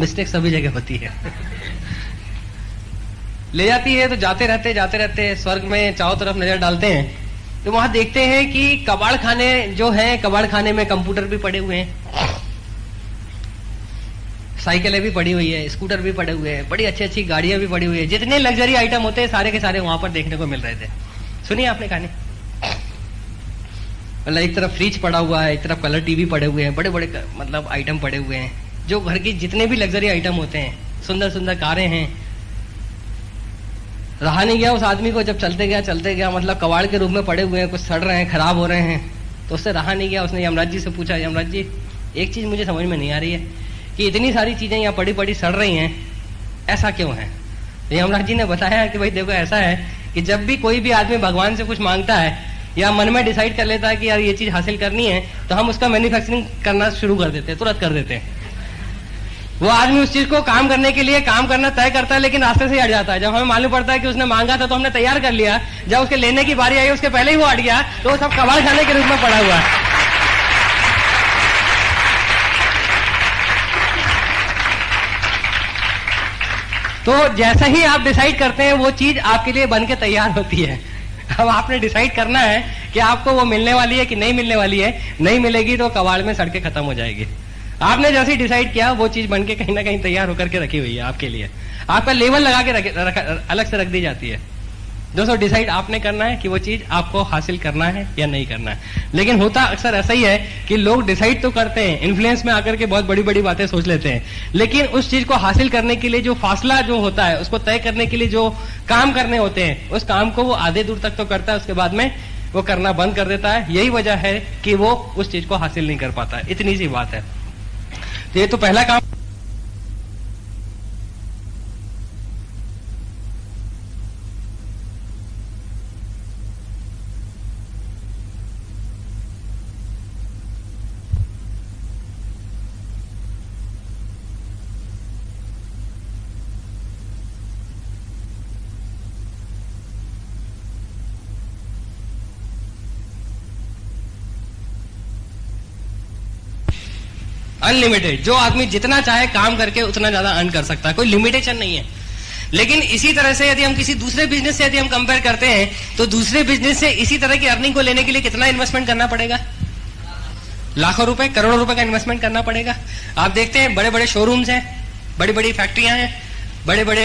मिस्टेक सभी जगह होती है। ले जाती है तो जाते रहते स्वर्ग में चारों तरफ नजर डालते हैं तो वहां देखते हैं कि कबाड़ खाने जो है, कबाड़ खाने में कंप्यूटर भी पड़े हुए हैं, साइकिलें भी पड़ी हुई है, स्कूटर भी पड़े हुए हैं, बड़ी अच्छी अच्छी गाड़ियां भी पड़ी हुई है। जितने लग्जरी आइटम होते हैं सारे के सारे वहां पर देखने को मिल रहे थे। सुनिए आपने कहानी। मतलब एक तरफ फ्रिज पड़ा हुआ है, एक तरफ कलर टीवी पड़े हुए हैं, बड़े बड़े मतलब आइटम पड़े हुए हैं, जो घर की जितने भी लग्जरी आइटम होते हैं, सुंदर सुंदर कारें हैं। रहा नहीं गया उस आदमी को, जब चलते गया मतलब कबाड़ के रूप में पड़े हुए हैं, कुछ सड़ रहे हैं, खराब हो रहे हैं, तो उससे रहा नहीं गया। उसने यमराज जी से पूछा, यमराज जी एक चीज मुझे समझ में नहीं आ रही है कि इतनी सारी चीजें यहाँ पड़ी पड़ी सड़ रही हैं, ऐसा क्यों है? तो यमराज जी ने बताया कि भाई देखो ऐसा है कि जब भी कोई भी आदमी भगवान से कुछ मांगता है या मन में डिसाइड कर लेता है कि यार ये चीज हासिल करनी है, तो हम उसका मैन्युफैक्चरिंग करना शुरू कर देते हैं, तुरंत कर देते हैं। वो आदमी उस चीज को काम करने के लिए काम करना तय करता है, लेकिन रास्ते से ही हट जाता है। जब हमें मालूम पड़ता है कि उसने मांगा था तो हमने तैयार कर लिया, जब उसके लेने की बारी आई उसके पहले ही वो हट गया, तो वो सब कबाड़ खाने के रूप में पड़ा हुआ है। तो जैसा ही आप डिसाइड करते हैं वो चीज आपके लिए बन के तैयार होती है। अब आपने डिसाइड करना है कि आपको वो मिलने वाली है कि नहीं मिलने वाली है। नहीं मिलेगी तो कबाड़ में सड़ के खत्म हो जाएगी। आपने जैसे ही डिसाइड किया वो चीज बन के कहीं ना कहीं तैयार होकर के रखी हुई है आपके लिए, आपका लेवल लगा के अलग से रख दी जाती है। दोस्तों डिसाइड आपने करना है कि वो चीज आपको हासिल करना है या नहीं करना है। लेकिन होता अक्सर ऐसा ही है कि लोग डिसाइड तो करते हैं, इन्फ्लुएंस में आकर के बहुत बड़ी बड़ी बातें सोच लेते हैं, लेकिन उस चीज को हासिल करने के लिए जो फासला जो होता है, उसको तय करने के लिए जो काम करने होते हैं, उस काम को वो आधे दूर तक तो करता है, उसके बाद में वो करना बंद कर देता है। यही वजह है कि वो उस चीज को हासिल नहीं कर पाता है। इतनी सी बात है। तो ये तो पहला काम। अनलिमिटेड। जो आदमी जितना चाहे काम करके उतना ज्यादा अर्न कर सकता है, कोई लिमिटेशन नहीं है। लेकिन इसी तरह से यदि हम किसी दूसरे बिजनेस से यदि हम कंपेयर करते हैं तो दूसरे बिजनेस से इसी तरह की अर्निंग को लेने के लिए कितना इन्वेस्टमेंट करना पड़ेगा? लाखों रुपए, करोड़ों रुपए का इन्वेस्टमेंट करना पड़ेगा। आप देखते हैं बड़े बड़े शोरूम्स हैं, बड़ी बड़ी फैक्ट्रियां हैं, बड़े बड़े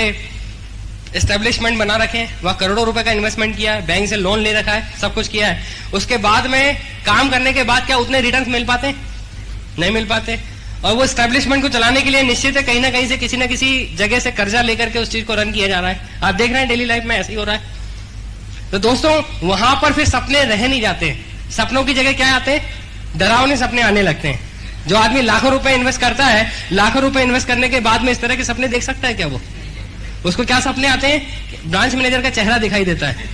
एस्टेब्लिशमेंट बना रखे हैं, वहां करोड़ों रुपए का इन्वेस्टमेंट किया है, बैंक से लोन ले रखा है, सब कुछ किया है। उसके बाद में काम करने के बाद क्या उतने रिटर्न्स मिल पाते हैं? नहीं मिल पाते। और वो एस्टेब्लिशमेंट को चलाने के लिए निश्चित है कहीं ना कहीं से किसी ना किसी जगह से कर्जा लेकर के उस चीज को रन किया जा रहा है। आप देख रहे हैं डेली लाइफ में ऐसे ही हो रहा है। तो दोस्तों वहां पर फिर सपने रह नहीं जाते, सपनों की जगह क्या आते हैं? डरावने सपने आने लगते हैं। जो आदमी लाखों रुपए इन्वेस्ट करता है, लाखों रुपए इन्वेस्ट करने के बाद में इस तरह के सपने देख सकता है क्या? वो उसको क्या सपने आते हैं? ब्रांच मैनेजर का चेहरा दिखाई देता है,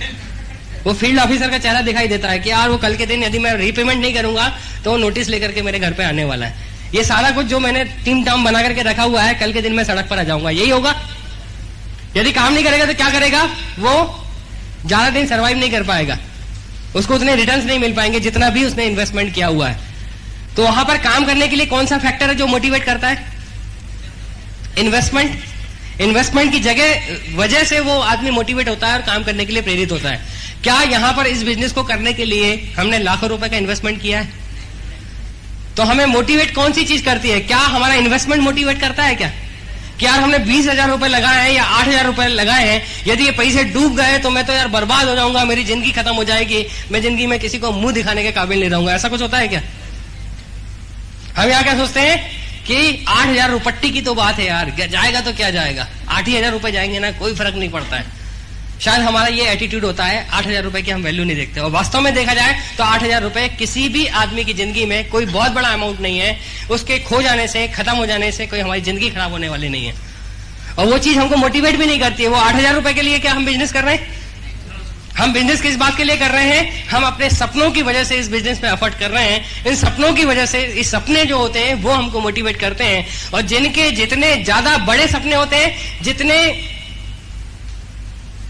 वो फील्ड ऑफिसर का चेहरा दिखाई देता है कि यार वो कल के दिन यदि मैं रीपेमेंट नहीं करूंगा तो वो नोटिस लेकर के मेरे घर पे आने वाला है। ये सारा कुछ जो मैंने टीम टाम बना करके रखा हुआ है, कल के दिन मैं सड़क पर आ जाऊंगा, यही होगा। यदि काम नहीं करेगा तो क्या करेगा? वो ज्यादा दिन सर्वाइव नहीं कर पाएगा, उसको उतने रिटर्न्स नहीं मिल पाएंगे जितना भी उसने इन्वेस्टमेंट किया हुआ है। तो वहां पर काम करने के लिए कौन सा फैक्टर है जो मोटिवेट करता है? इन्वेस्टमेंट। इन्वेस्टमेंट की वजह से वो आदमी मोटिवेट होता है और काम करने के लिए प्रेरित होता है। क्या यहां पर इस बिजनेस को करने के लिए हमने लाखों रुपए का इन्वेस्टमेंट किया है? तो हमें मोटिवेट कौन सी चीज करती है? क्या हमारा इन्वेस्टमेंट मोटिवेट करता है क्या? कि यार हमने 20,000 रुपए लगाए हैं या 8,000 रुपए लगाए हैं, यदि ये पैसे डूब गए तो मैं तो यार बर्बाद हो जाऊंगा, मेरी जिंदगी खत्म हो जाएगी, मैं जिंदगी में किसी को मुंह दिखाने के काबिल नहीं रहूंगा। ऐसा कुछ होता है क्या? हम यहाँ क्या सोचते हैं कि 8,000 रुपट्टी की तो बात है यार, जाएगा तो क्या जाएगा, 8,000 रुपए जाएंगे ना, कोई फर्क नहीं पड़ता है। शायद हमारा ये एटीट्यूड होता है, 8,000 रुपए की हम वैल्यू नहीं देखते। और वास्तव में देखा जाए तो 8,000 रुपए किसी भी आदमी की जिंदगी में कोई बहुत बड़ा अमाउंट नहीं है। उसके खो जाने से, खत्म हो जाने से कोई हमारी जिंदगी खराब होने वाली नहीं है। और वो चीज हमको मोटिवेट भी नहीं करती है। वो 8,000 रुपए के लिए क्या हम बिजनेस कर रहे हैं? हम बिजनेस किस बात के लिए कर रहे हैं? हम अपने सपनों की वजह से इस बिजनेस में एफर्ट कर रहे हैं। इन सपनों की वजह से, इस सपने जो होते हैं वो हमको मोटिवेट करते हैं। और जिनके जितने ज्यादा बड़े सपने होते हैं, जितने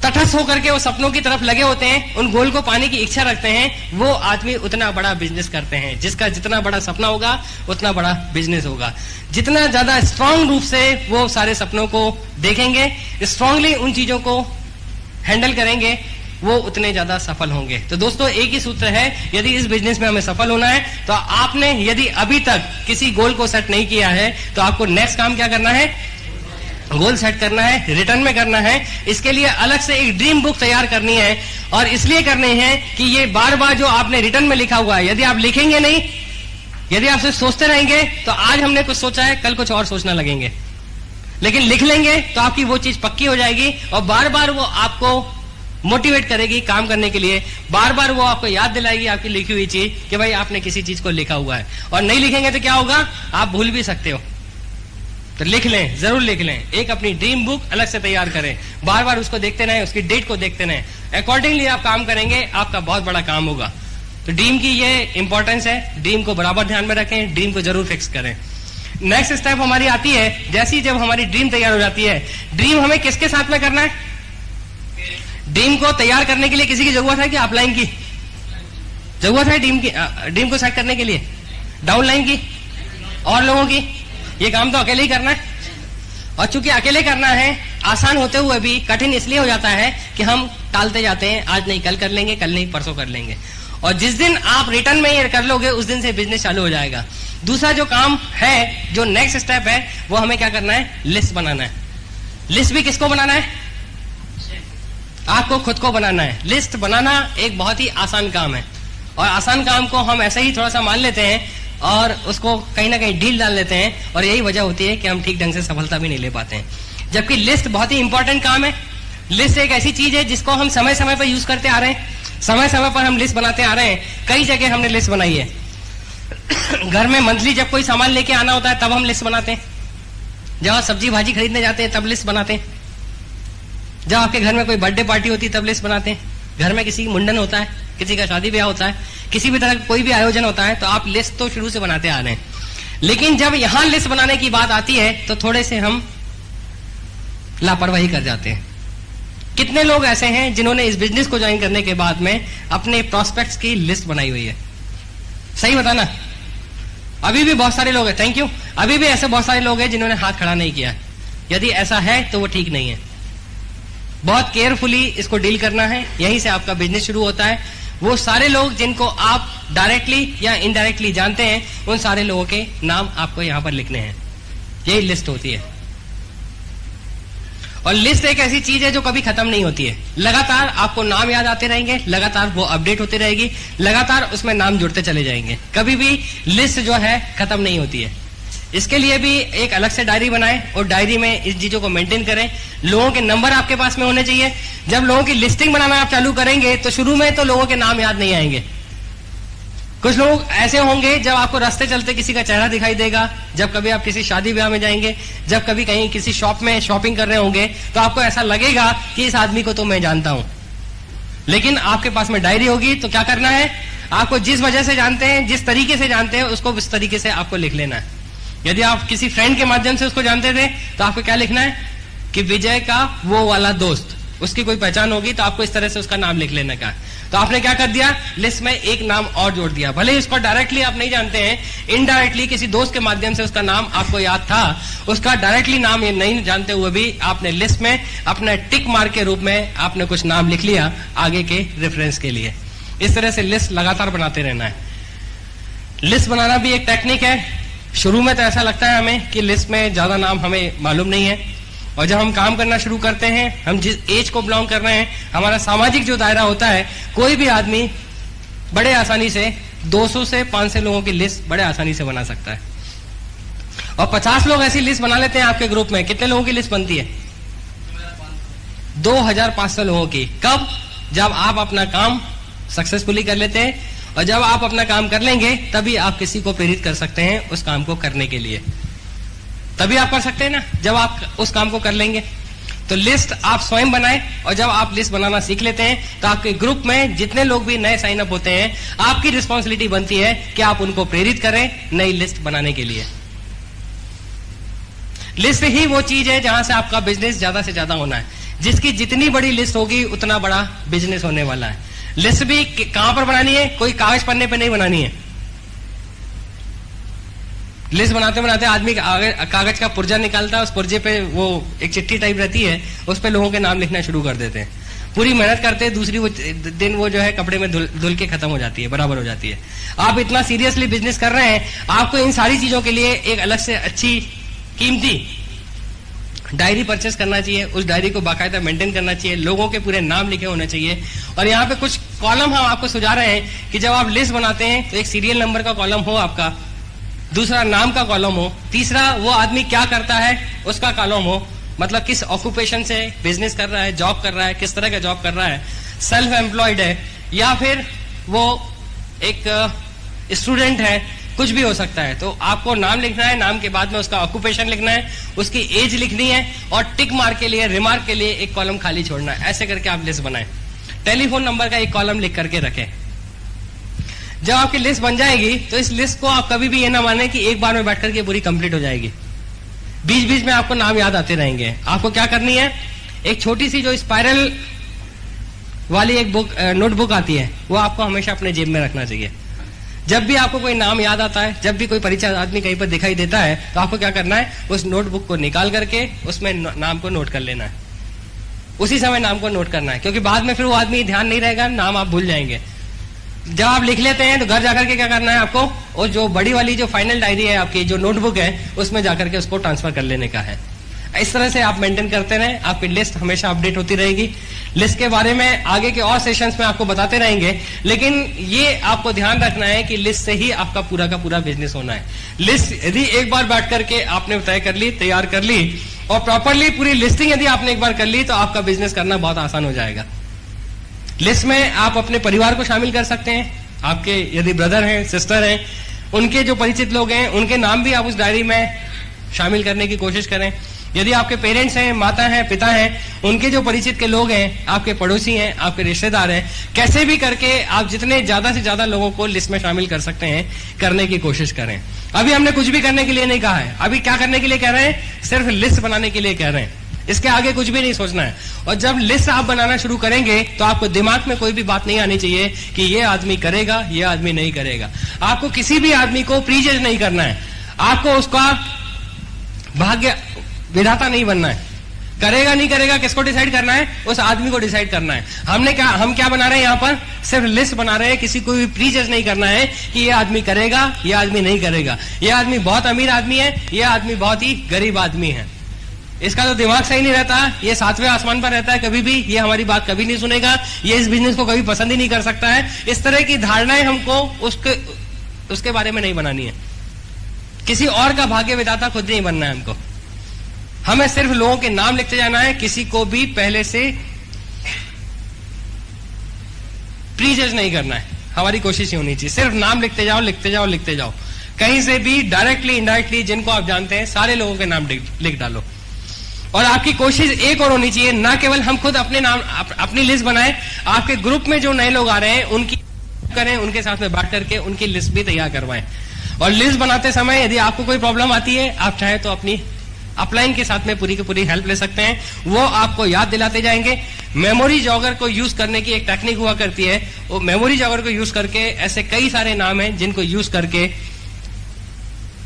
तटस्थ होकर के वो सपनों की तरफ लगे होते हैं, उन गोल को पाने की इच्छा रखते हैं, वो आदमी उतना बड़ा बिजनेस करते हैं। जिसका जितना बड़ा सपना होगा उतना बड़ा बिजनेस होगा। जितना ज्यादा स्ट्रांग रूप से वो सारे सपनों को देखेंगे, स्ट्रांगली उन चीजों को हैंडल करेंगे, वो उतने ज्यादा सफल होंगे। तो दोस्तों एक ही सूत्र है, यदि इस बिजनेस में हमें सफल होना है तो आपने यदि अभी तक किसी गोल को सेट नहीं किया है तो आपको नेक्स्ट काम क्या करना है? गोल सेट करना है, रिटर्न में करना है। इसके लिए अलग से एक ड्रीम बुक तैयार करनी है, और इसलिए करनी है कि ये बार बार जो आपने रिटर्न में लिखा हुआ है, यदि आप लिखेंगे नहीं, यदि आप सिर्फ सोचते रहेंगे तो आज हमने कुछ सोचा है, कल कुछ और सोचना लगेंगे। लेकिन लिख लेंगे तो आपकी वो चीज पक्की हो जाएगी और बार बार वो आपको मोटिवेट करेगी काम करने के लिए। बार बार वो आपको याद दिलाएगी आपकी लिखी हुई चीज कि भाई आपने किसी चीज को लिखा हुआ है। और नहीं लिखेंगे तो क्या होगा? आप भूल भी सकते हो। तो लिख लें, जरूर लिख लें। एक अपनी ड्रीम बुक अलग से तैयार करें, बार बार उसको देखते रहें, उसकी डेट को देखते रहें। अकॉर्डिंगली आप काम करेंगे, आपका बहुत बड़ा काम होगा। तो ड्रीम की ये इंपॉर्टेंस है, ड्रीम को बराबर ध्यान में रखें, ड्रीम को जरूर फिक्स करें। नेक्स्ट स्टेप हमारी आती है, जैसी जब हमारी ड्रीम तैयार हो जाती है, ड्रीम हमें किसके साथ में करना है? ड्रीम को तैयार करने के लिए किसी की जरूरत है कि अपलाइन की जरूरत है? ड्रीम को सेट करने के लिए डाउनलाइन की और लोगों की? ये काम तो अकेले ही करना है। और चूंकि अकेले करना है, आसान होते हुए भी कठिन इसलिए हो जाता है कि हम टालते जाते हैं, आज नहीं कल कर लेंगे, कल नहीं परसों कर लेंगे। और जिस दिन आप रिटर्न में ये कर लोगे उस दिन से बिजनेस चालू हो जाएगा। दूसरा जो काम है, जो नेक्स्ट स्टेप है, वो हमें क्या करना है? लिस्ट बनाना है। लिस्ट भी किसको बनाना है? आपको खुद को बनाना है। लिस्ट बनाना एक बहुत ही आसान काम है, और आसान काम को हम ऐसे ही थोड़ा सा मान लेते हैं और उसको कहीं ना कहीं ढील डाल लेते हैं, और यही वजह होती है कि हम ठीक ढंग से सफलता भी नहीं ले पाते हैं। जबकि लिस्ट बहुत ही इंपॉर्टेंट काम है। लिस्ट एक ऐसी चीज है जिसको हम समय समय पर यूज करते आ रहे हैं, समय समय पर हम लिस्ट बनाते आ रहे हैं। कई जगह हमने लिस्ट बनाई है। घर में मंथली जब कोई सामान लेके आना होता है तब हम लिस्ट बनाते हैं, जब सब्जी भाजी खरीदने जाते हैं तब लिस्ट बनाते हैं, जब आपके घर में कोई बर्थडे पार्टी होती है तब लिस्ट बनाते हैं, घर में किसी की मुंडन होता है, किसी का शादी ब्याह होता है, किसी भी तरह का कोई भी आयोजन होता है, तो आप लिस्ट तो शुरू से बनाते आ रहे हैं। लेकिन जब यहां लिस्ट बनाने की बात आती है तो थोड़े से हम लापरवाही कर जाते हैं। कितने लोग ऐसे हैं जिन्होंने इस बिजनेस को ज्वाइन करने के बाद में अपने प्रोस्पेक्ट्स की लिस्ट बनाई हुई है? सही बताना, अभी भी बहुत सारे लोग हैं, थैंक यू, अभी भी ऐसे बहुत सारे लोग हैं जिन्होंने हाथ खड़ा नहीं किया। यदि ऐसा है तो वो ठीक नहीं है। बहुत केयरफुली इसको डील करना है, यहीं से आपका बिजनेस शुरू होता है। वो सारे लोग जिनको आप डायरेक्टली या इनडायरेक्टली जानते हैं, उन सारे लोगों के नाम आपको यहां पर लिखने हैं। यही लिस्ट होती है। और लिस्ट एक ऐसी चीज है जो कभी खत्म नहीं होती है। लगातार आपको नाम याद आते रहेंगे, लगातार वो अपडेट होती रहेगी, लगातार उसमें नाम जुड़ते चले जाएंगे। कभी भी लिस्ट जो है खत्म नहीं होती है। इसके लिए भी एक अलग से डायरी बनाएं और डायरी में इस चीजों को मेंटेन करें। लोगों के नंबर आपके पास में होने चाहिए। जब लोगों की लिस्टिंग बनाना आप चालू करेंगे तो शुरू में तो लोगों के नाम याद नहीं आएंगे। कुछ लोग ऐसे होंगे जब आपको रास्ते चलते किसी का चेहरा दिखाई देगा, जब कभी आप किसी शादी ब्याह में जाएंगे, जब कभी कहीं किसी शॉप में शॉपिंग कर रहे होंगे, तो आपको ऐसा लगेगा कि इस आदमी को तो मैं जानता हूं। लेकिन आपके पास में डायरी होगी तो क्या करना है, आपको जिस वजह से जानते हैं, जिस तरीके से जानते हैं, उसको उस तरीके से आपको लिख लेना है। यदि आप किसी फ्रेंड के माध्यम से उसको जानते थे तो आपको क्या लिखना है कि विजय का वो वाला दोस्त, उसकी कोई पहचान होगी तो आपको इस तरह से उसका नाम लिख लेने का। तो आपने क्या कर दिया, लिस्ट में एक नाम और जोड़ दिया। भले ही उसको डायरेक्टली आप नहीं जानते हैं, इनडायरेक्टली किसी दोस्त के माध्यम से उसका नाम आपको याद था, उसका डायरेक्टली नाम ये नहीं जानते हुए भी आपने लिस्ट में अपना टिक मार्क के रूप में आपने कुछ नाम लिख लिया आगे के रेफरेंस के लिए। इस तरह से लिस्ट लगातार बनाते रहना है। लिस्ट बनाना भी एक टेक्निक है। शुरू में तो ऐसा लगता है हमें कि लिस्ट में ज्यादा नाम हमें मालूम नहीं है, और जब हम काम करना शुरू करते हैं, हम जिस एज को बिलोंग कर रहे हैं, हमारा सामाजिक जो दायरा होता है, कोई भी आदमी बड़े आसानी से 200 से 500 लोगों की लिस्ट बड़े आसानी से बना सकता है। और 50 लोग ऐसी लिस्ट बना लेते हैं आपके ग्रुप में। कितने लोगों की लिस्ट बनती है? 2500 लोगों की। कब? जब आप अपना काम सक्सेसफुली कर लेते हैं, और जब आप अपना काम कर लेंगे तभी आप किसी को प्रेरित कर सकते हैं उस काम को करने के लिए। तभी आप कर सकते हैं ना, जब आप उस काम को कर लेंगे। तो लिस्ट आप स्वयं बनाएं, और जब आप लिस्ट बनाना सीख लेते हैं तो आपके ग्रुप में जितने लोग भी नए साइन अप होते हैं, आपकी रिस्पॉन्सिबिलिटी बनती है कि आप उनको प्रेरित करें नई लिस्ट बनाने के लिए। लिस्ट ही वो चीज है जहां से आपका बिजनेस ज्यादा से ज्यादा होना है। जिसकी जितनी बड़ी लिस्ट होगी उतना बड़ा बिजनेस होने वाला है। लिस्ट भी कहां पर बनानी है? कोई कागज पन्ने पे नहीं बनानी है। लिस्ट बनाते बनाते आदमी कागज का पुर्जा निकालता है, उस पुर्जे पे वो एक चिट्ठी टाइप रहती है, उस पे लोगों के नाम लिखना शुरू कर देते हैं। पूरी मेहनत करते हैं, दूसरी दिन वो जो है कपड़े में धुल के खत्म हो जाती है, बराबर हो जाती है। आप इतना सीरियसली बिजनेस कर रहे हैं, आपको इन सारी चीजों के लिए एक अलग से अच्छी कीमती डायरी परचेस करना चाहिए। उस डायरी को बाकायदा मेंटेन करना चाहिए, लोगों के पूरे नाम लिखे होने चाहिए। और यहाँ पे कुछ कॉलम हम आपको सुझा रहे हैं कि जब आप लिस्ट बनाते हैं तो एक सीरियल नंबर का कॉलम हो आपका, दूसरा नाम का कॉलम हो, तीसरा वो आदमी क्या करता है उसका कॉलम हो, मतलब किस ऑक्यूपेशन से बिजनेस कर रहा है, जॉब कर रहा है, किस तरह का जॉब कर रहा है, सेल्फ एम्प्लॉयड है या फिर वो एक स्टूडेंट है, कुछ भी हो सकता है। तो आपको नाम लिखना है, नाम के बाद में उसका ऑक्यूपेशन लिखना है, उसकी एज लिखनी है, और टिक मार्क के लिए, रिमार्क के लिए एक कॉलम खाली छोड़ना है। ऐसे करके आप लिस्ट बनाएं। टेलीफोन नंबर का एक कॉलम लिख करके रखें। जब आपकी लिस्ट बन जाएगी तो इस लिस्ट को आप कभी भी ये ना माने कि एक बार में बैठ करके पूरी कंप्लीट हो जाएगी। बीच बीच में आपको नाम याद आते रहेंगे। आपको क्या करनी है, एक छोटी सी जो स्पाइरल वाली एक बुक नोटबुक आती है, वो आपको हमेशा अपने जेब में रखना चाहिए। जब भी आपको कोई नाम याद आता है, जब भी कोई परिचित आदमी कहीं पर दिखाई देता है, तो आपको क्या करना है, उस नोटबुक को निकाल करके उसमें नाम को नोट कर लेना है। उसी समय नाम को नोट करना है, क्योंकि बाद में फिर वो आदमी ध्यान नहीं रहेगा, नाम आप भूल जाएंगे। जब आप लिख लेते हैं तो घर जाकर के क्या करना है आपको, और जो बड़ी वाली जो फाइनल डायरी है आपकी, जो नोटबुक है, उसमें जाकर के उसको ट्रांसफर कर लेने का है। इस तरह से आप मेंटेन करते रहें, आपकी लिस्ट हमेशा अपडेट होती रहेगी। लिस्ट के बारे में आगे के और सेशंस में आपको बताते रहेंगे, लेकिन ये आपको ध्यान रखना है कि लिस्ट से ही आपका पूरा का पूरा बिजनेस होना है। लिस्ट यदि एक बार बैठ करके आपने तय कर ली, तैयार कर ली, और प्रॉपरली पूरी लिस्टिंग यदि आपने एक बार कर ली, तो आपका बिजनेस करना बहुत आसान हो जाएगा। लिस्ट में आप अपने परिवार को शामिल कर सकते हैं। आपके यदि ब्रदर हैं, सिस्टर हैं, उनके जो परिचित लोग हैं, उनके नाम भी आप उस डायरी में शामिल करने की कोशिश करें। यदि आपके पेरेंट्स हैं, माता हैं, पिता हैं, उनके जो परिचित के लोग हैं, आपके पड़ोसी हैं, आपके रिश्तेदार हैं, कैसे भी करके आप जितने ज्यादा से ज्यादा लोगों को लिस्ट में शामिल कर सकते हैं, करने की कोशिश करें। अभी हमने कुछ भी करने के लिए नहीं कहा है। अभी क्या करने के लिए कह रहे हैं, सिर्फ लिस्ट बनाने के लिए कह रहे हैं। इसके आगे कुछ भी नहीं सोचना है। और जब लिस्ट आप बनाना शुरू करेंगे तो आपको दिमाग में कोई भी बात नहीं आनी चाहिए कि ये आदमी करेगा, ये आदमी नहीं करेगा। आपको किसी भी आदमी को प्रीजज नहीं करना है, आपको उसका भाग्य विधाता नहीं बनना है। करेगा नहीं करेगा किसको डिसाइड करना है? उस आदमी को डिसाइड करना है। हम क्या बना रहे हैं यहाँ पर? सिर्फ लिस्ट बना रहे हैं, किसी को भी प्रीजज नहीं करना है कि ये आदमी करेगा, ये आदमी नहीं करेगा, ये आदमी बहुत अमीर आदमी है, ये आदमी बहुत ही गरीब आदमी है। इसका तो दिमाग सही नहीं रहता, ये 7वें आसमान पर रहता है, कभी भी ये हमारी बात कभी नहीं सुनेगा, ये इस बिजनेस को कभी पसंद ही नहीं कर सकता है। इस तरह की धारणाएं हमको उसके बारे में नहीं बनानी है। किसी और का भाग्य विधाता खुद नहीं बनना है हमको। हमें सिर्फ लोगों के नाम लिखते जाना है, किसी को भी पहले से प्रीजज नहीं करना है। हमारी कोशिश ही होनी चाहिए, सिर्फ नाम लिखते जाओ लिखते जाओ लिखते जाओ। कहीं से भी डायरेक्टली इनडायरेक्टली जिनको आप जानते हैं सारे लोगों के नाम लिख डालो। और आपकी कोशिश एक और होनी चाहिए, ना केवल हम खुद अपने नाम अपनी लिस्ट बनाएं, आपके ग्रुप में जो नए लोग आ रहे हैं उनकी करें, उनके साथ में बात करके उनकी लिस्ट भी तैयार करवाएं। और लिस्ट बनाते समय यदि आपको कोई प्रॉब्लम आती है, आप चाहे तो अपनी अपलाइन के साथ में पूरी की पूरी हेल्प ले सकते हैं, वो आपको याद दिलाते जाएंगे। मेमोरी जॉगर को यूज करने की एक टेक्निक हुआ करती है, वो मेमोरी जॉगर को यूज करके ऐसे कई सारे नाम हैं जिनको यूज करके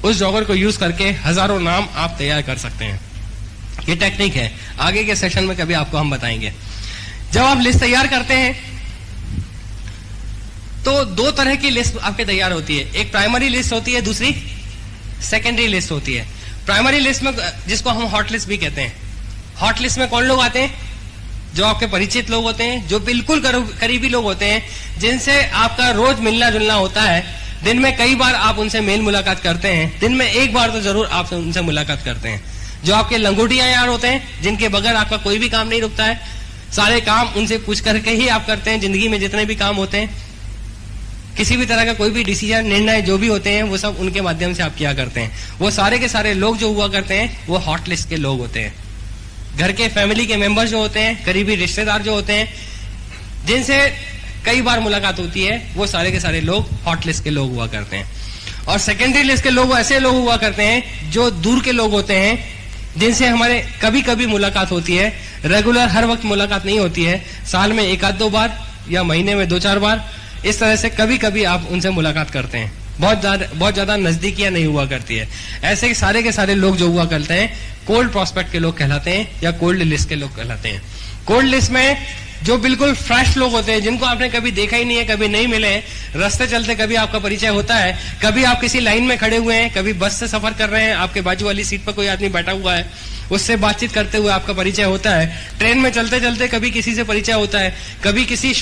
उस जॉगर को यूज करके हजारों नाम आप तैयार कर सकते हैं। ये टेक्निक है, आगे के सेशन में कभी आपको हम बताएंगे। जब आप लिस्ट तैयार करते हैं तो दो तरह की लिस्ट आपके तैयार होती है, एक प्राइमरी लिस्ट होती है, दूसरी सेकेंडरी लिस्ट होती है। प्राइमरी लिस्ट में, जिसको हम हॉट लिस्ट भी कहते हैं, हॉट लिस्ट में कौन लोग आते हैं? जो आपके परिचित लोग होते हैं, जो बिल्कुल करीबी लोग होते हैं, जिनसे आपका रोज मिलना जुलना होता है, दिन में कई बार आप उनसे मेल मुलाकात करते हैं, दिन में एक बार तो जरूर आप उनसे मुलाकात करते हैं। जो आपके लंगोटिया यार होते हैं, जिनके बगैर आपका कोई भी काम नहीं रुकता है, सारे काम उनसे पूछ करके ही आप करते हैं। जिंदगी में जितने भी काम होते हैं, किसी भी तरह का कोई भी डिसीजन, निर्णय जो भी होते हैं, वो सब उनके माध्यम से आप किया करते हैं। वो सारे के सारे लोग जो हुआ करते हैं वो हॉट लिस्ट के लोग होते हैं। घर के फैमिली के मेंबर जो होते हैं, करीबी रिश्तेदार जो होते हैं, जिनसे कई बार मुलाकात होती है, वो सारे के सारे लोग हॉट लिस्ट के लोग हुआ करते हैं। और सेकेंडरी लिस्ट के लोग ऐसे लोग हुआ करते हैं जो दूर के लोग होते हैं, जिनसे हमारे कभी कभी मुलाकात होती है, रेगुलर हर वक्त मुलाकात नहीं होती है, साल में 1-2 बार या महीने में 2-4 बार, इस तरह से कभी कभी आप उनसे मुलाकात करते हैं। बहुत ज्यादा नजदीकियां नहीं हुआ करती है। ऐसे सारे के सारे लोग जो हुआ करते हैं कोल्ड प्रोस्पेक्ट के लोग कहलाते हैं या कोल्ड लिस्ट के लोग कहलाते हैं। कोल्ड लिस्ट में जो बिल्कुल फ्रेश लोग होते हैं, जिनको आपने कभी देखा ही नहीं है, कभी नहीं मिले, रास्ते चलते कभी आपका परिचय होता है, कभी आप किसी लाइन में खड़े हुए हैं, कभी बस से सफर कर रहे हैं, आपके बाजू वाली सीट पर कोई आदमी बैठा हुआ है, उससे बातचीत करते हुए आपका परिचय होता है, ट्रेन में चलते चलते कभी किसी से परिचय होता है, कभी किसी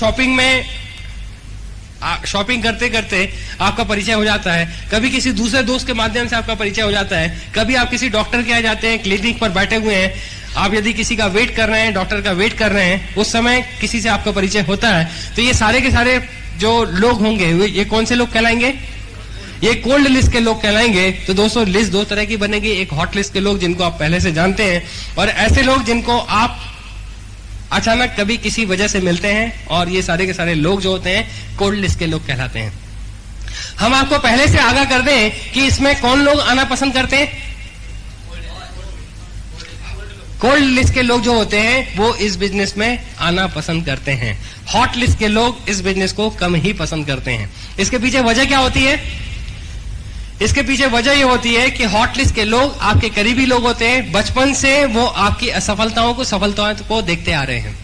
शॉपिंग करते करते आपका परिचय हो जाता है, कभी किसी दूसरे दोस्त के माध्यम से आपका परिचय हो जाता है, कभी आप किसी डॉक्टर के यहाँ जाते हैं, क्लिनिक पर बैठे हुए हैं, आप यदि किसी का वेट कर रहे हैं, डॉक्टर का वेट कर रहे हैं, उस समय किसी से आपका परिचय होता है। तो ये सारे के सारे जो लोग होंगे, ये कौन से लोग कहलाएंगे? ये कोल्ड लिस्ट के लोग कहलाएंगे। तो दोस्तों, लिस्ट दो तरह की बनेगी, एक हॉट लिस्ट के लोग जिनको आप पहले से जानते हैं, और ऐसे लोग जिनको आप अचानक कभी किसी वजह से मिलते हैं, और ये सारे के सारे लोग जो होते हैं कोल्ड लिस्ट के लोग कहलाते हैं। हम आपको पहले से आगाह कर दें कि इसमें कौन लोग आना पसंद करते हैं। कोल्ड लिस्ट के लोग जो होते हैं वो इस बिजनेस में आना पसंद करते हैं। हॉट लिस्ट के लोग इस बिजनेस को कम ही पसंद करते हैं। इसके पीछे वजह क्या होती है? इसके पीछे वजह ये होती है कि हॉट लिस्ट के लोग आपके करीबी लोग होते हैं, बचपन से वो आपकी असफलताओं को सफलताओं को देखते आ रहे हैं,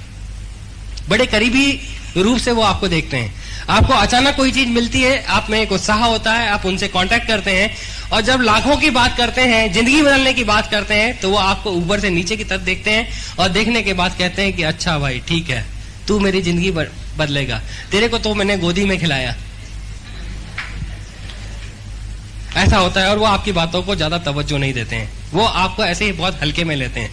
बड़े करीबी रूप से वो आपको देखते हैं। आपको अचानक कोई चीज मिलती है, आप में एक उत्साह होता है, आप उनसे कांटेक्ट करते हैं, और जब लाखों की बात करते हैं, जिंदगी बदलने की बात करते हैं, तो वो आपको ऊपर से नीचे की तरफ देखते हैं, और देखने के बाद कहते हैं कि अच्छा भाई ठीक है, तू मेरी जिंदगी बदलेगा, तेरे को तो मैंने गोदी में खिलाया। ऐसा होता है, और वो आपकी बातों को ज्यादा तवज्जो नहीं देते हैं, वो आपको ऐसे ही बहुत हल्के में लेते हैं।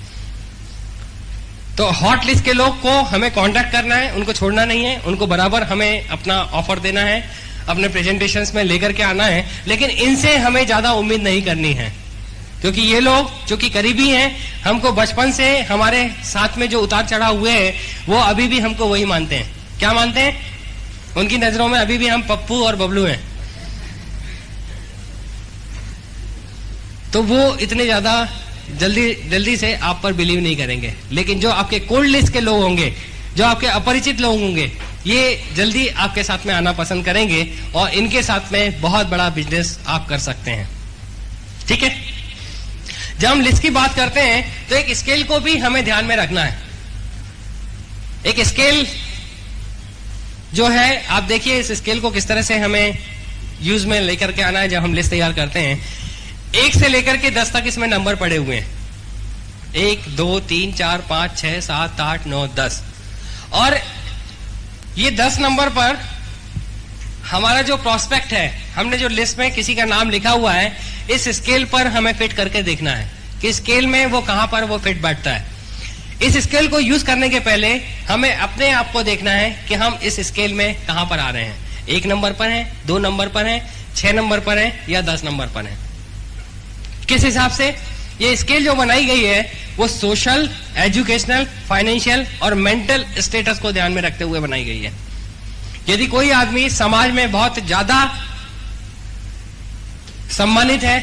तो हॉट लिस्ट के लोग को हमें कांटेक्ट करना है, उनको छोड़ना नहीं है, उनको बराबर हमें अपना ऑफर देना है, अपने प्रेजेंटेशंस में लेकर के आना है, लेकिन इनसे हमें ज्यादा उम्मीद नहीं करनी है, क्योंकि ये लोग जो कि करीबी हैं, हमको बचपन से हमारे साथ में जो उतार चढ़ाव हुए हैं, वो अभी भी हमको वही मानते हैं। क्या मानते हैं? उनकी नजरों में अभी भी हम पप्पू और बबलू हैं। तो वो इतने ज्यादा जल्दी से आप पर बिलीव नहीं करेंगे, लेकिन जो आपके कोल्ड लिस्ट के लोग होंगे, जो आपके अपरिचित लोग होंगे, ये जल्दी आपके साथ में आना पसंद करेंगे और इनके साथ में बहुत बड़ा बिजनेस आप कर सकते हैं। ठीक है, जब हम लिस्ट की बात करते हैं तो एक स्केल को भी हमें ध्यान में रखना है। एक स्केल जो है, आप देखिए इस स्केल को किस तरह से हमें यूज में लेकर के आना है। जब हम लिस्ट तैयार करते हैं, 1 से लेकर के 10 तक इसमें नंबर पड़े हुए हैं, 1 2 3 4 5 6 7 8 9 10, और ये 10 नंबर पर हमारा जो प्रोस्पेक्ट है, हमने जो लिस्ट में किसी का नाम लिखा हुआ है, इस स्केल पर हमें फिट करके देखना है कि स्केल में वो कहां पर वो फिट बैठता है। इस स्केल को यूज करने के पहले हमें अपने आप को देखना है कि हम इस स्केल में कहां पर आ रहे हैं, 1 नंबर पर हैं, 2 नंबर पर हैं, 6 नंबर पर हैं या 10 नंबर पर हैं। किस हिसाब से ये स्केल जो बनाई गई है वो सोशल, एजुकेशनल, फाइनेंशियल और मेंटल स्टेटस को ध्यान में रखते हुए बनाई गई है। यदि कोई आदमी समाज में बहुत ज्यादा सम्मानित है,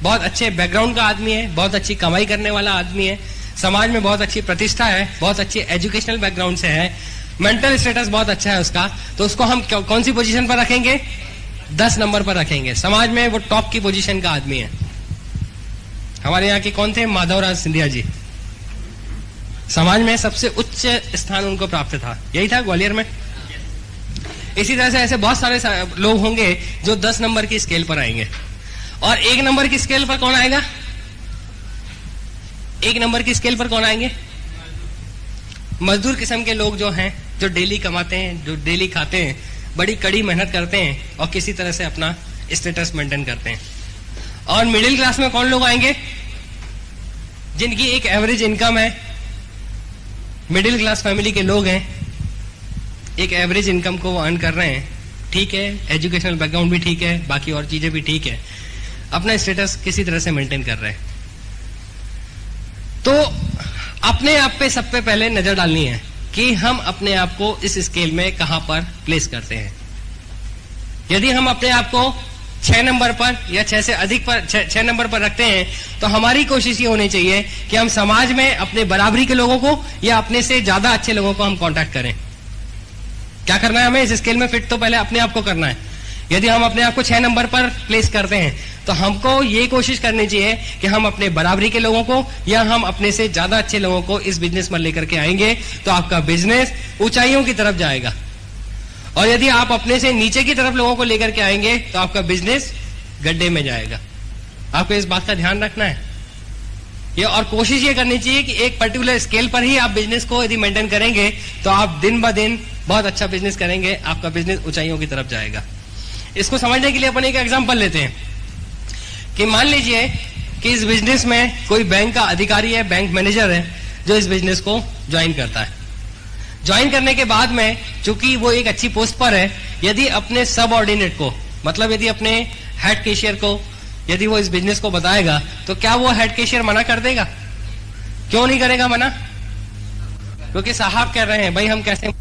बहुत अच्छे बैकग्राउंड का आदमी है, बहुत अच्छी कमाई करने वाला आदमी है, समाज में बहुत अच्छी प्रतिष्ठा है, बहुत अच्छी एजुकेशनल बैकग्राउंड से है, मेंटल स्टेटस बहुत अच्छा है उसका, तो उसको हम कौन सी पोजीशन पर रखेंगे? 10 नंबर पर रखेंगे। समाज में वो टॉप की पोजीशन का आदमी है। हमारे यहाँ के कौन थे? माधवराज सिंधिया जी। समाज में सबसे उच्च स्थान उनको प्राप्त था, यही था ग्वालियर में। इसी तरह से ऐसे बहुत सारे लोग होंगे जो 10 नंबर की स्केल पर आएंगे। और 1 नंबर की स्केल पर कौन आएगा? 1 नंबर की स्केल पर कौन आएंगे? मजदूर किस्म के लोग जो हैं, जो डेली कमाते हैं, जो डेली खाते हैं, बड़ी कड़ी मेहनत करते हैं और किसी तरह से अपना स्टेटस मेंटेन करते हैं। और मिडिल क्लास में कौन लोग आएंगे? जिनकी एक एवरेज इनकम है, मिडिल क्लास फैमिली के लोग हैं, एक एवरेज इनकम को वो अर्न कर रहे हैं, ठीक है, एजुकेशनल बैकग्राउंड भी ठीक है, बाकी और चीजें भी ठीक है, अपना स्टेटस किसी तरह से मेंटेन कर रहे हैं। तो अपने आप पे सब पे पहले नजर डालनी है कि हम अपने आप को इस स्केल में कहां पर प्लेस करते हैं। यदि हम अपने आप को 6 नंबर पर या 6 से अधिक पर 6 नंबर पर रखते हैं, तो हमारी कोशिश ये होनी चाहिए कि हम समाज में अपने बराबरी के लोगों को या अपने से ज्यादा अच्छे लोगों को हम कांटेक्ट करें। क्या करना है हमें? इस स्केल में फिट तो पहले अपने आप को करना है। यदि हम अपने आप को 6 नंबर पर प्लेस करते हैं, तो हमको ये कोशिश करनी चाहिए कि हम अपने बराबरी के लोगों को या हम अपने से ज्यादा अच्छे लोगों को इस बिजनेस में लेकर के आएंगे, तो आपका बिजनेस ऊंचाइयों की तरफ जाएगा। और यदि आप अपने से नीचे की तरफ लोगों को लेकर के आएंगे, तो आपका बिजनेस गड्ढे में जाएगा। आपको इस बात का ध्यान रखना है ये, और कोशिश ये करनी चाहिए कि एक पर्टिकुलर स्केल पर ही आप बिजनेस को यदि मेंटेन करेंगे, तो आप दिन ब दिन बहुत अच्छा बिजनेस करेंगे, आपका बिजनेस ऊंचाइयों की तरफ जाएगा। इसको समझने के लिए अपन एक एग्जांपल लेते हैं कि मान लीजिए कि इस बिजनेस में कोई बैंक का अधिकारी है, बैंक मैनेजर है, जो इस बिजनेस को ज्वाइन करता है। ज्वाइन करने के बाद में, चूंकि वो एक अच्छी पोस्ट पर है, यदि अपने सब ऑर्डिनेट को, मतलब यदि अपने हेड कैशियर को, यदि वो इस बिजनेस को बताएगा, तो क्या वो हेड कैशियर मना कर देगा? क्यों नहीं करेगा मना? क्योंकि साहब कह रहे हैं भाई हम कैसे